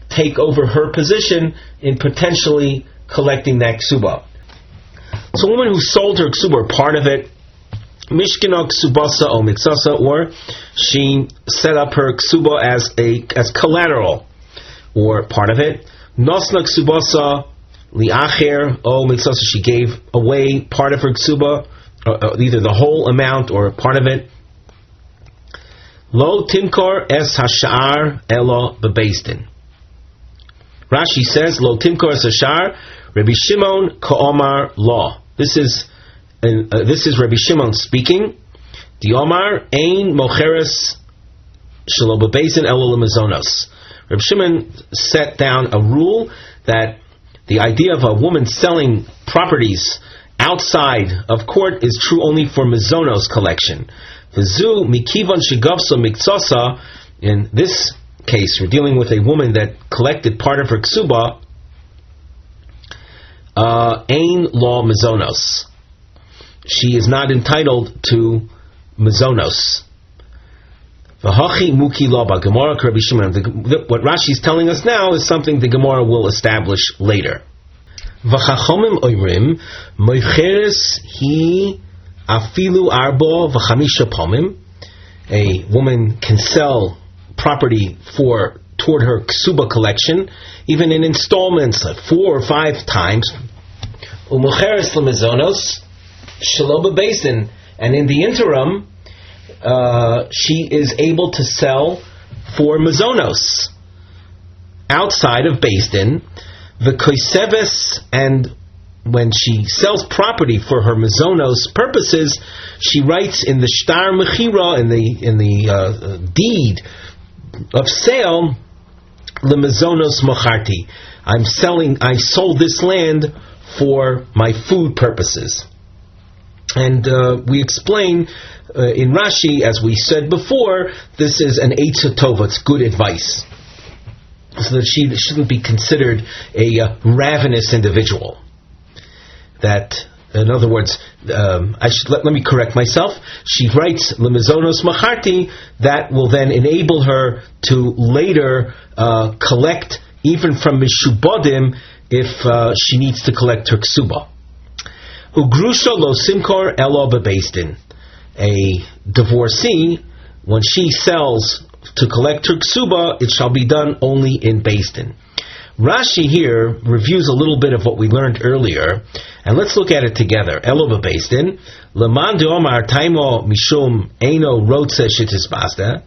take over her position in potentially collecting that ksuba. So a woman who sold her ksuba, or part of it, mishkina ksubasa o miksasa, or she set up her ksuba as collateral, or part of it. Nosna ksubasa liacher o miksasa, she gave away part of her ksuba, either the whole amount or part of it. Lo timkor es hashar elo bebeis din. Rashi says, Lo timkor es hashar, Rabbi Shimon ka'omar law. This is Rabbi Shimon speaking. The Omar ein mocheres shelo bebeis din elo lemazonos. Rabbi Shimon set down a rule that the idea of a woman selling properties outside of court is true only for mizonos collection. V'zu mikivan shigavsa miktsasa. In this case, we're dealing with a woman that collected part of her ksuba. Ein law mizonos. She is not entitled to mizonos. V'hachi muki law ba Gemara Rabbi Shimon. What Rashi is telling us now is something the Gemara will establish later. V'chachomim oimrim moicheres hi afilu arbo v'chamisha pomim a woman can sell property toward her ksuba collection, even in installments, 4 or 5 times. Umucheres lemizonos shelo bebeis, and in the interim, she is able to sell for mazonos outside of Beis Din. The Kesubos, and when she sells property for her mazonos purposes, she writes in the shtar mechira, in the deed of sale, lemazonos macharti. I sold this land for my food purposes. And we explain in Rashi, as we said before, this is an eitzah tova, it's good advice, so that she shouldn't be considered a ravenous individual. That, in other words, let me correct myself. She writes lemizonos macharti, that will then enable her to later collect even from mishubodim if she needs to collect her ksuba. Ugrusha lo simkor elo bebeis din. A divorcee, when she sells to collect her ksuba, it shall be done only in Beis Din. Rashi here reviews a little bit of what we learned earlier, and let's look at it together. Elo bebeis din, leman deomar taimo mishum eino rotze shetisbazda.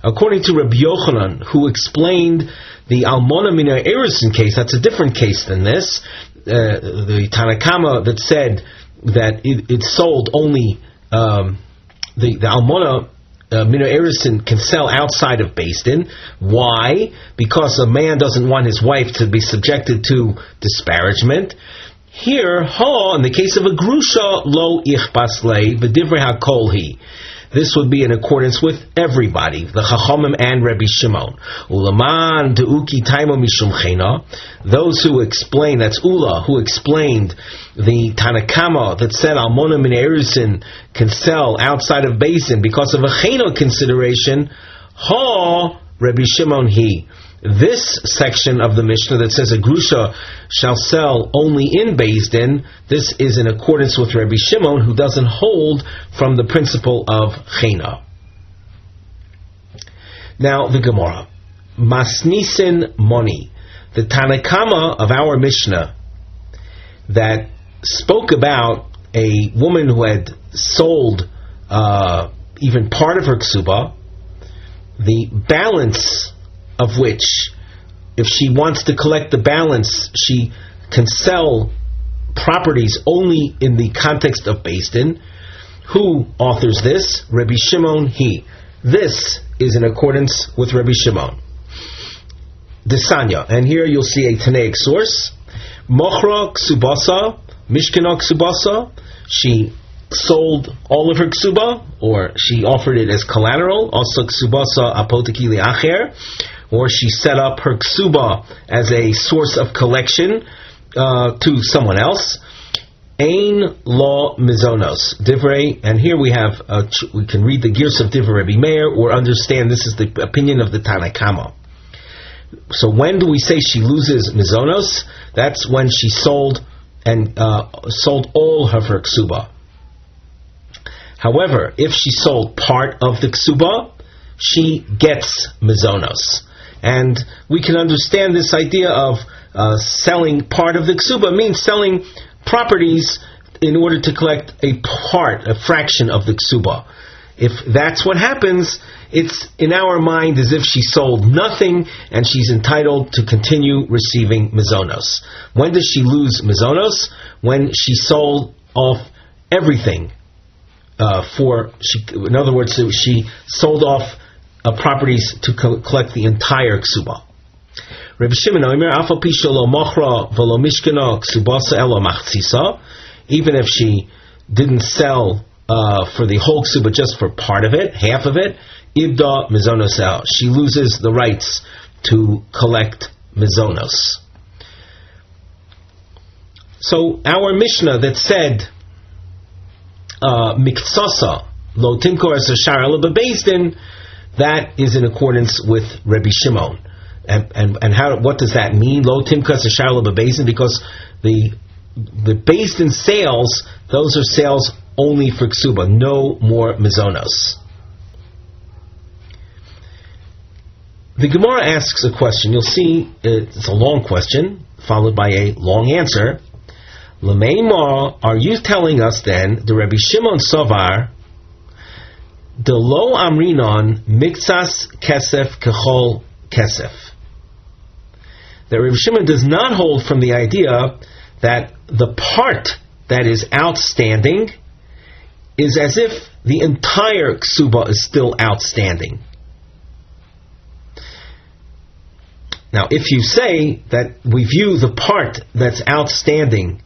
According to Rabbi Yochanan, who explained the almona mina erison case, that's a different case than this. The Tanakama that said that it sold only the almona mina erison can sell outside of Beis Din. Why? Because a man doesn't want his wife to be subjected to disparagement. Here, in the case of a grusha, lo ichbas lei v'divrei hakol hi. This would be in accordance with everybody, the Chachamim and Rabbi Shimon. Ulaman de'uki taimo mishum chena. Those who explain, that's Ula, who explained the Tanakama that said almona min erison can sell outside of Beis Din because of a chena consideration. Rabbi Shimon he. This section of the Mishnah that says a grusha shall sell only in Beis Din, this is in accordance with Rabbi Shimon, who doesn't hold from the principle of chena. Now the Gemara, masnisin moni, the Tanakama of our Mishnah that spoke about a woman who had sold even part of her ksuba, the balance of which, if she wants to collect the balance, she can sell properties only in the context of Beis Din. Who authors this? Rabbi Shimon he. This is in accordance with Rabbi Shimon. Desanya, and here you'll see a Tanaic source. Mochra ksubasa, mishkena ksubasa. She sold all of her ksuba, or she offered it as collateral. Also ksubasa apoteki liacher. Or she set up her ksuba as a source of collection to someone else. Ein lo mizonos divrei, and here we have we can read the gears of divrei Rabbi Meir, or understand this is the opinion of the Tanakama. So when do we say she loses mizonos? That's when she sold sold all of her ksuba. However, if she sold part of the ksuba, she gets mizonos. And we can understand this idea of selling part of the ksuba means selling properties in order to collect a fraction of the ksuba. If that's what happens, it's in our mind as if she sold nothing and she's entitled to continue receiving mizonos. When does she lose mizonos? When she sold off everything. In other words, she sold off properties to collect the entire ksuba. Rabbi Shimon Omer, afal pi shelo mochra v'lo mishkena ksubasa elo machzisa, even if she didn't sell for the whole ksuba, just for part of it, half of it, ibda mizonos el, she loses the rights to collect mizonos. So our Mishnah that said miktsasa lo timkor es hashar elo bebeis din, that is in accordance with Rabbi Shimon. And what does that mean? Lo timkas hashar elo bebeis din, because the Beis Din sales, those are sales only for ksuba, no more mizonos. The Gemara asks a question. You'll see it's a long question, followed by a long answer. L'meimar, are you telling us then, the Rabbi Shimon Sovar, the lo amrinon miktsas kesef kechol kesef? That Rabbi Shimon does not hold from the idea that the part that is outstanding is as if the entire ksuba is still outstanding. Now, if you say that we view the part that's outstanding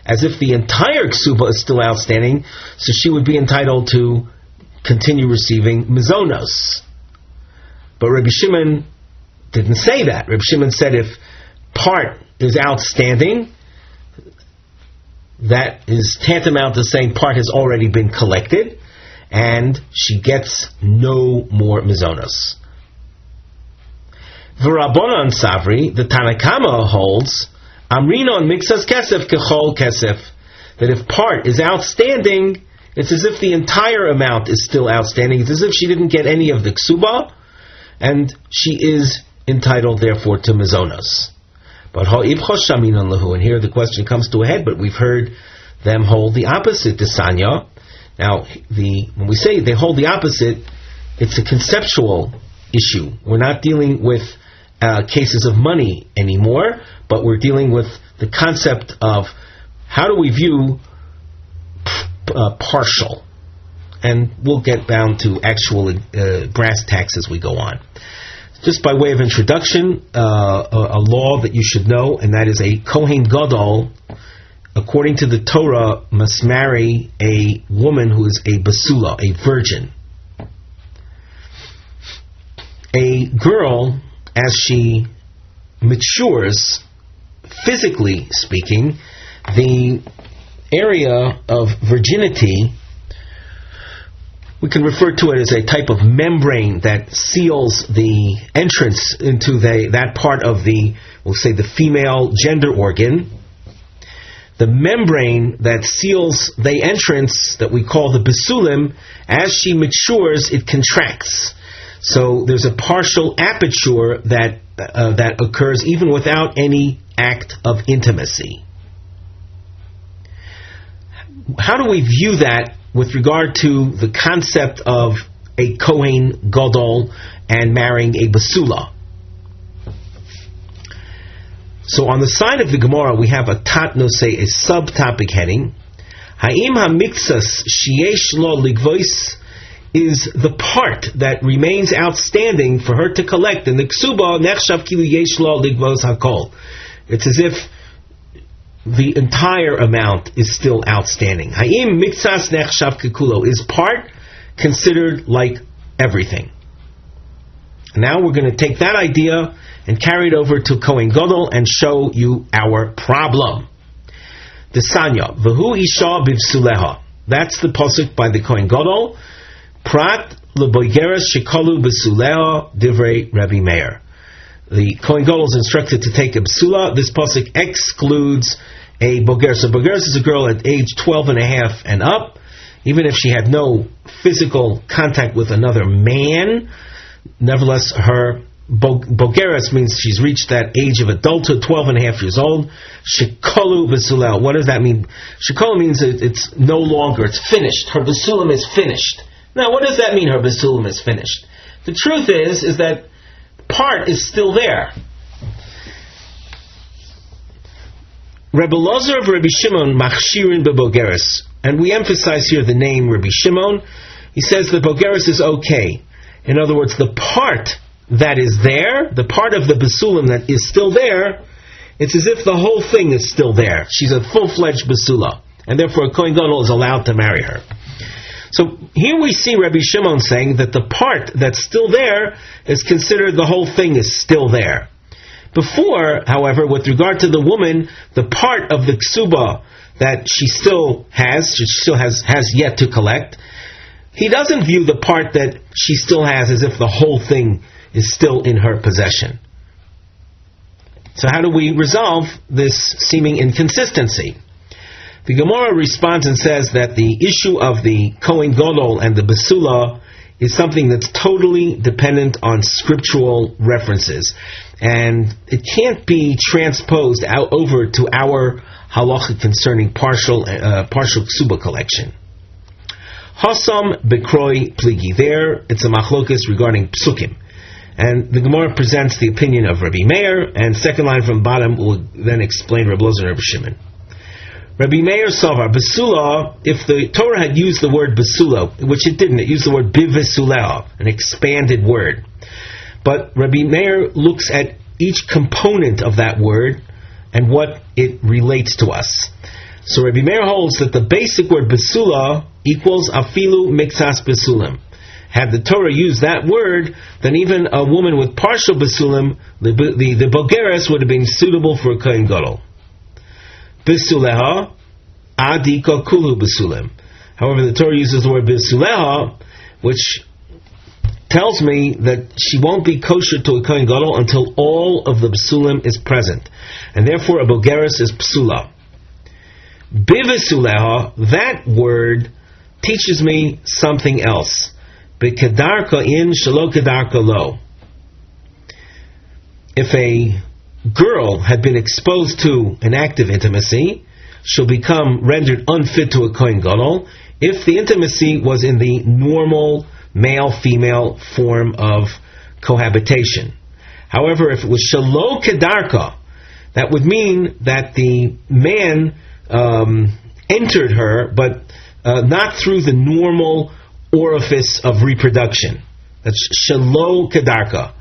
as if the entire ksuba is still outstanding, so she would be entitled to continue receiving mizonos. But Rabbi Shimon didn't say that. Rabbi Shimon said if part is outstanding, that is tantamount to saying part has already been collected, and she gets no more mizonos. V'Rabbanan Savri, the Tanakama holds, Amrinon mixas kesef kechol kesef, that if part is outstanding, it's as if the entire amount is still outstanding. It's as if she didn't get any of the ksuba, and she is entitled, therefore, to mizonos. But ha'ibcha shaminon lahu, and here the question comes to a head, but we've heard them hold the opposite to Sanya. Now, when we say they hold the opposite, it's a conceptual issue. We're not dealing with cases of money anymore, but we're dealing with the concept of how do we view partial. And we'll get down to actual brass tacks as we go on. Just by way of introduction, a law that you should know, and that is a Kohen Gadol, according to the Torah, must marry a woman who is a basula, a virgin. A girl, as she matures, physically speaking, the area of virginity, we can refer to it as a type of membrane that seals the entrance into that part of we'll say the female gender organ. The membrane that seals the entrance that we call the basulim, as she matures, it contracts. So there's a partial aperture that occurs even without any act of intimacy. How do we view that with regard to the concept of a Kohen Gadol and marrying a basula? So on the side of the Gemara, we have a tatnosei, a subtopic heading. Ha'im ha'miktsas sheyesh lo ligvois, is the part that remains outstanding for her to collect in the ksuba nechshav kilu yesh lo ligvos hakol. It's as if the entire amount is still outstanding. Ha'im miktsas nechshav kekulo, is part considered like everything? Now we're going to take that idea and carry it over to Kohen Gadol and show you our problem. The Sanya, V'hu isha bivsuleha. That's the pasuk by the Kohen Gadol. Prat leboigeres shekalu b'suleha divrei Rabbi Meir. The Kohen Gadol is instructed to take a b'sula. This pasuk excludes a bogeres. So bogeres is a girl at age 12 and a half and up. Even if she had no physical contact with another man, nevertheless, her bogeres means she's reached that age of adulthood, 12 and a half years old. Shekalu b'suleha. What does that mean? Shekalu means it's no longer, it's finished. Her b'sulim is finished. Now, what does that mean, her basulim is finished? The truth is that part is still there. Rebbe Ozer of Rabbi Shimon machshirin bebogeres, and we emphasize here the name Rabbi Shimon. He says the bogeres is okay. In other words, the part that is there, the part of the basulim that is still there, it's as if the whole thing is still there. She's a full-fledged basula, and therefore a Kohen Gadol is allowed to marry her. So here we see Rabbi Shimon saying that the part that's still there is considered the whole thing is still there. Before, however, with regard to the woman, the part of the ksuba that she still has yet to collect, he doesn't view the part that she still has as if the whole thing is still in her possession. So how do we resolve this seeming inconsistency? The Gemara responds and says that the issue of the Kohen Gadol and the basula is something that's totally dependent on scriptural references, and it can't be transposed out over to our halacha concerning partial ksuba collection. Hasam bekroi pligi. There, it's a machlokas regarding psukim. And the Gemara presents the opinion of Rabbi Meir, and second line from the bottom will then explain Rabbi Ozer and Rabbi Shimon. Rabbi Meir Savar, Basula, if the Torah had used the word Basula, which it didn't, it used the word Bivesuleh, an expanded word. But Rabbi Meir looks at each component of that word and what it relates to us. So Rabbi Meir holds that the basic word Basula equals Afilu Mixas Basulim. Had the Torah used that word, then even a woman with partial basulim, the Bogeres would have been suitable for a Kohen Gadol. Bisuleha, adika kulu basulim. However, the Torah uses the word bisuleha, which tells me that she won't be kosher to a Kohen Gadol until all of the basulim is present. And therefore a Bogeres is psula. Bivisuleha, that word teaches me something else. B'kedarka in shelo kedarka lo. If a girl had been exposed to an act of intimacy, she'll become rendered unfit to a Kohen Gadol if the intimacy was in the normal male-female form of cohabitation. However, if it was shelo kedarka, that would mean that the man entered her, but not through the normal orifice of reproduction. That's shelo kedarka.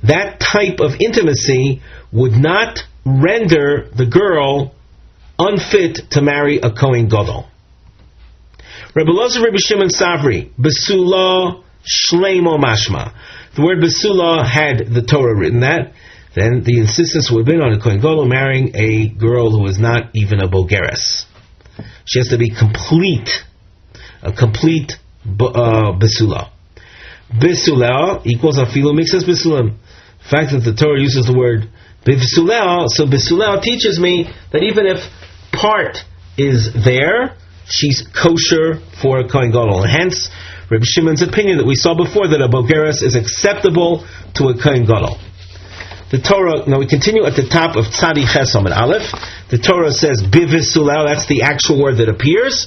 That type of intimacy would not render the girl unfit to marry a Kohen Gadol. Rabbi Ozer, Rabbi Shimon Savri, Basula Shleimo Mashma. The word Basula had the Torah written that, then the insistence would have been on a Kohen Gadol marrying a girl who is not even a Bogeres. She has to be a complete Basula. Basula equals Afilu Mixas Basulim. The fact that the Torah uses the word Bivsuleh, so Bivsuleh teaches me that even if part is there, she's kosher for a Kohen Gadol. And hence, Rabbi Shimon's opinion that we saw before, that a Bogeres is acceptable to a Kohen Gadol. The Torah, now we continue at the top of Tzadi Chesom and Aleph. The Torah says Bivsuleh, that's the actual word that appears.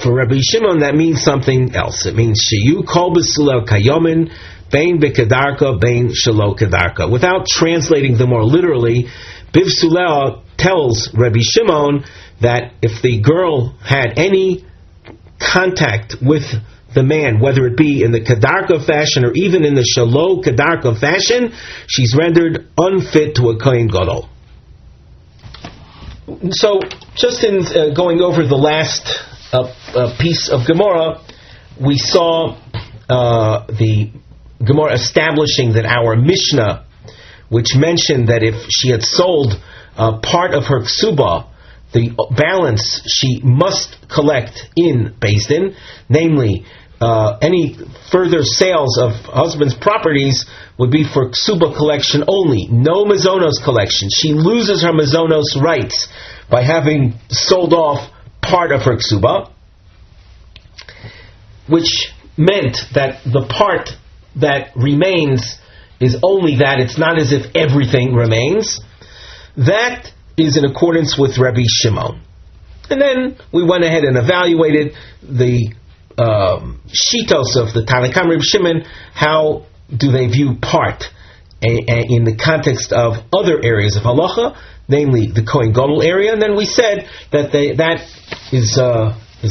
For Rabbi Shimon, that means something else. It means shiur kol b'suleh kayomin, bein b'kedarka, bein shelo kedarka. Without translating them more literally, bivsuleh tells Rabbi Shimon that if the girl had any contact with the man, whether it be in the kedarka fashion or even in the shelo kedarka fashion, she's rendered unfit to a Kohen Gadol. So, just in going over the last a piece of Gemara, we saw the Gemara establishing that our Mishnah, which mentioned that if she had sold part of her ksuba, the balance she must collect in Beis Din, namely any further sales of husband's properties would be for ksuba collection only, no mazonos collection. She loses her mazonos rights by having sold off part of her ksuba, which meant that the part that remains is only that, it's not as if everything remains. That is in accordance with Rabbi Shimon. And then we went ahead and evaluated the shitos of the Tanakam Rabbi Shimon. How do they view part in the context of other areas of halacha, namely the Kohen Gadol area? And then we said that that is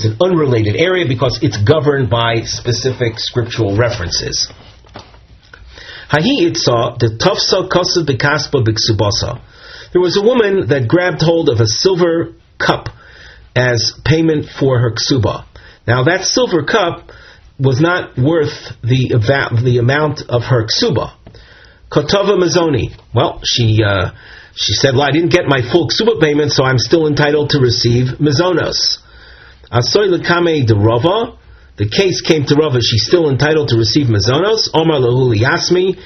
an unrelated area because it's governed by specific scriptural references. Hahi itza the tafsa kasa bekaspa b'ksubasa. There was a woman that grabbed hold of a silver cup as payment for her ksuba. Now that silver cup was not worth the amount of her ksuba. Kotava mazoni. Well, she said, well, I didn't get my full ksuba payment, so I'm still entitled to receive mazonos. Asoy lekame de Rava. The case came to Rava, she's still entitled to receive mazonos. Omar lahu liyasmi.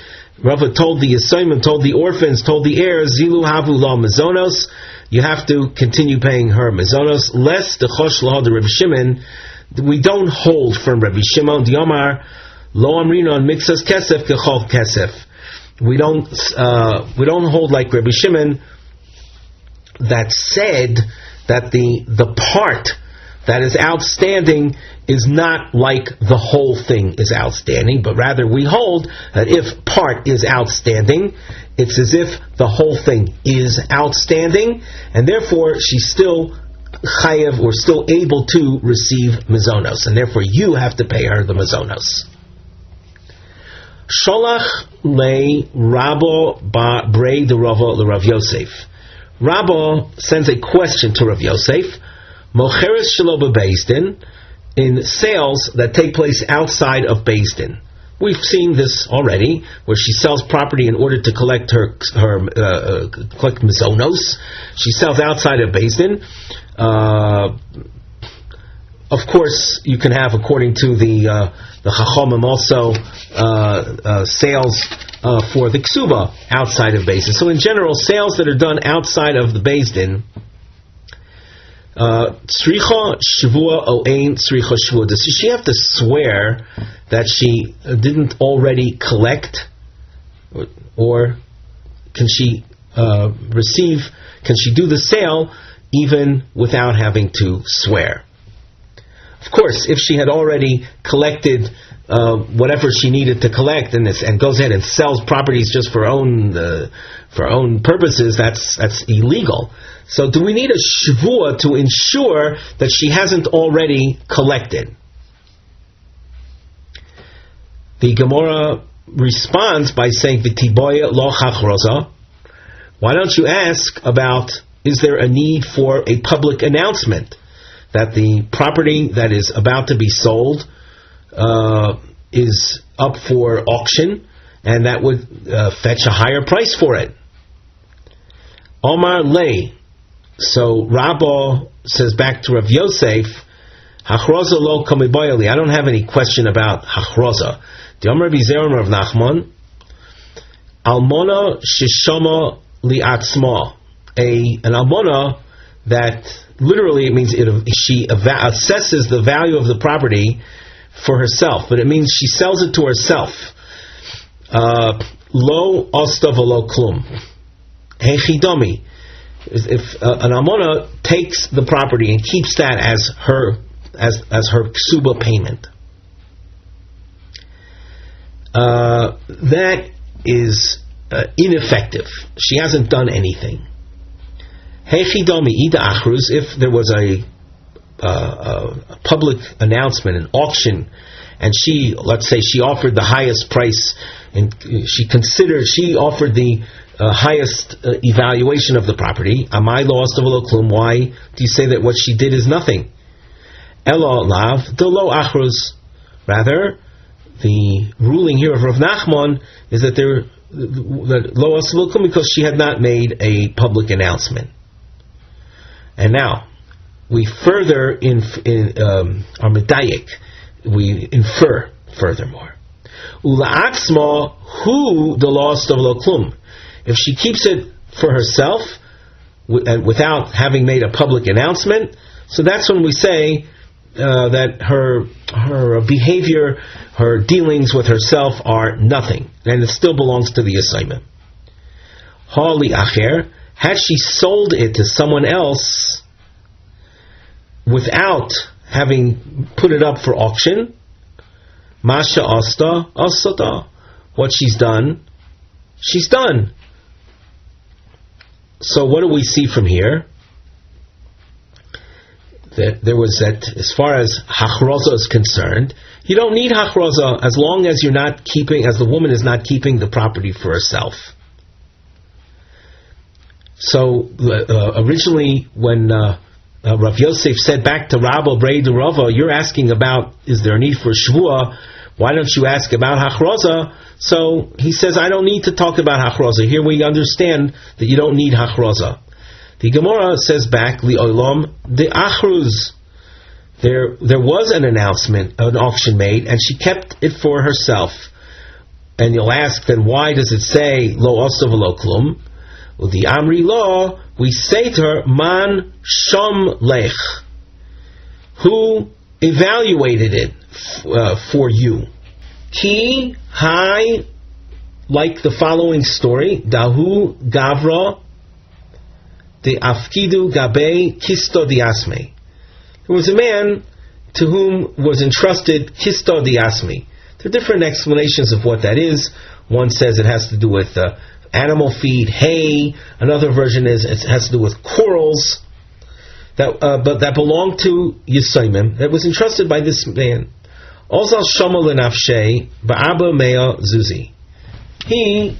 Rava told the assignment, told the orphans, told the heirs, zilu havu la mazonos. You have to continue paying her mazonos. Lest the chosh law de Rabbi Shimon, we don't hold from Rabbi Shimon Diomar Lo Amrina on Mixas Kesef Kechol Kesef. We don't hold like Rabbi Shimon that said that the part that is outstanding is not like the whole thing is outstanding, but rather we hold that if part is outstanding, it's as if the whole thing is outstanding, and therefore she's still chayev or still able to receive mazonos, and therefore you have to pay her the mazonos. Sholach le Rabo ba brei de Rava le Rav Yosef. Rabbo sends a question to Rav Yosef. Mocheres shelo bebeis din, in sales that take place outside of Beis Din. We've seen this already, where she sells property in order to collect collect mazonos. She sells outside of Beis Din. Of course, you can have, according to the Chachomim, also sales for the Ksuba outside of Beis Din. So in general, sales that are done outside of the Beis Din, Tzricha Shavua o Ein Tzricha Shavua. Does she have to swear that she didn't already collect, or can she can she do the sale even without having to swear? Of course, if she had already collected whatever she needed to collect and goes ahead and sells properties just for own purposes, that's illegal. So do we need a shvua to ensure that she hasn't already collected? The Gemara responds by saying, "V'tiboya lo chachroza." Why don't you ask about, is there a need for a public announcement that the property that is about to be sold is up for auction, and that would fetch a higher price for it? Omar lei. So Rabbo says back to Rav Yosef, Hachroza lo kamiboyali. I don't have any question about Hachroza. The Omer Bizeron Rav Nachman, Almona shishama liatzma. An almona that literally it means she assesses the value of the property for herself, but it means she sells it to herself. Lo osta v'lo klum. Hechidomi. If an almona takes the property and keeps that as her ksuba payment, that is ineffective. She hasn't done anything. Hechidomi ida achruz. If there was a public announcement, an auction, and let's say she offered the highest price, and she offered the highest evaluation of the property. Amai lo astavalo klum. Why do you say that what she did is nothing? Elo lav de lo achruz. Rather, the ruling here of Rav Nachman is that lo astavalo klum, because she had not made a public announcement. And now we further our medayik, we infer furthermore. Ula'atzma hu de lo astavalo klum. If she keeps it for herself and without having made a public announcement, so that's when we say that her behavior, her dealings with herself are nothing, and it still belongs to the assignment. Hali acher, had she sold it to someone else without having put it up for auction, masha asta asata, what she's done, she's done. So what do we see from here? That there was that, as far as hachroza is concerned, you don't need hachroza as long as the woman is not keeping the property for herself. So originally, when Rav Yosef said back to Rabbo Brei de Rava, you're asking about, is there a need for a shvua? Why don't you ask about hachroza? So he says, I don't need to talk about hachroza. Here we understand that you don't need hachroza. The Gemara says back, Li olam de achruz. There was an announcement, an auction made, and she kept it for herself. And you'll ask, then why does it say lo osav lo klum? Well, the Amri law, we say to her, man shom lech. Who evaluated it for you. Ki hai, like the following story, Dahu Gavra de Afkidu Gabe Kisto Diasme. There was a man to whom was entrusted Kisto Diasme. There are different explanations of what that is. One says it has to do with animal feed, hay. Another version is it has to do with corals. But that belonged to Yisraimim, that was entrusted by this man. Ozal Shomal Nafshe Ba'aba Mea Zuzi. He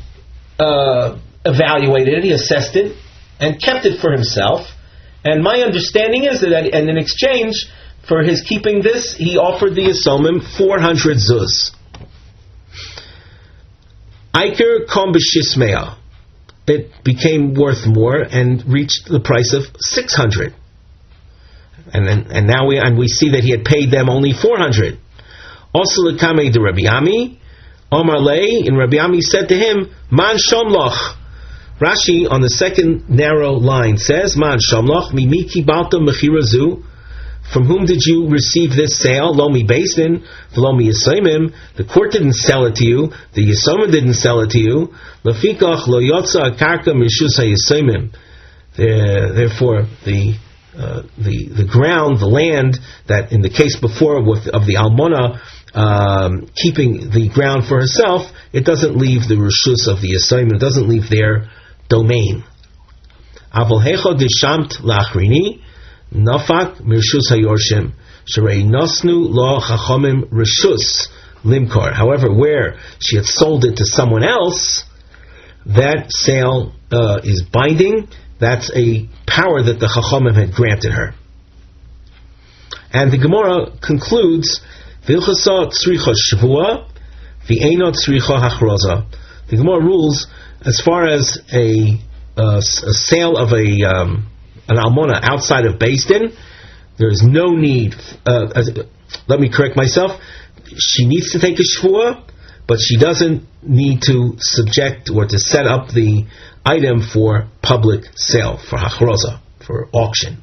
evaluated it, he assessed it, and kept it for himself. And my understanding is that, and in exchange for his keeping this, he offered the Yisomim 400 zuz. Iker Kom B'Shismea. It became worth more and reached the price of 600. And now we see that he had paid them only 400. Also Lekame de Rabbi Ami, Omar Lei, and Rabbi Ami said to him, Man Shomloch. Rashi on the second narrow line says, Man Shomloch, Mimi Kibalta Mechira Zu. From whom did you receive this sale? Lomi Basin, Lomi Yisomim. The court didn't sell it to you. The Yisomim didn't sell it to you. Lefikach Lo Yotza Akarka Mishus HaYisomim. Therefore, the ground, the land, that in the case before of the Almona keeping the ground for herself, it doesn't leave the Rishus of the Yisomim, it doesn't leave their domain. Avol Hecho Dishamt Lachrini. Nafak Mirshus Hayorshim Sharei Nosnu Lo Chachomim Rishus Limkar. However, where she had sold it to someone else, that sale is binding. That's a power that the Chachomim had granted her. And the Gemara concludes, Vilchasa Tzricha Shavua V'Eino Tzricha Hachroza. The Gemara rules as far as a sale of an almona outside of Beis Din, there is no need. Let me correct myself. She needs to take a shvua, but she doesn't need to subject or to set up the item for public sale, for hachroza, for auction.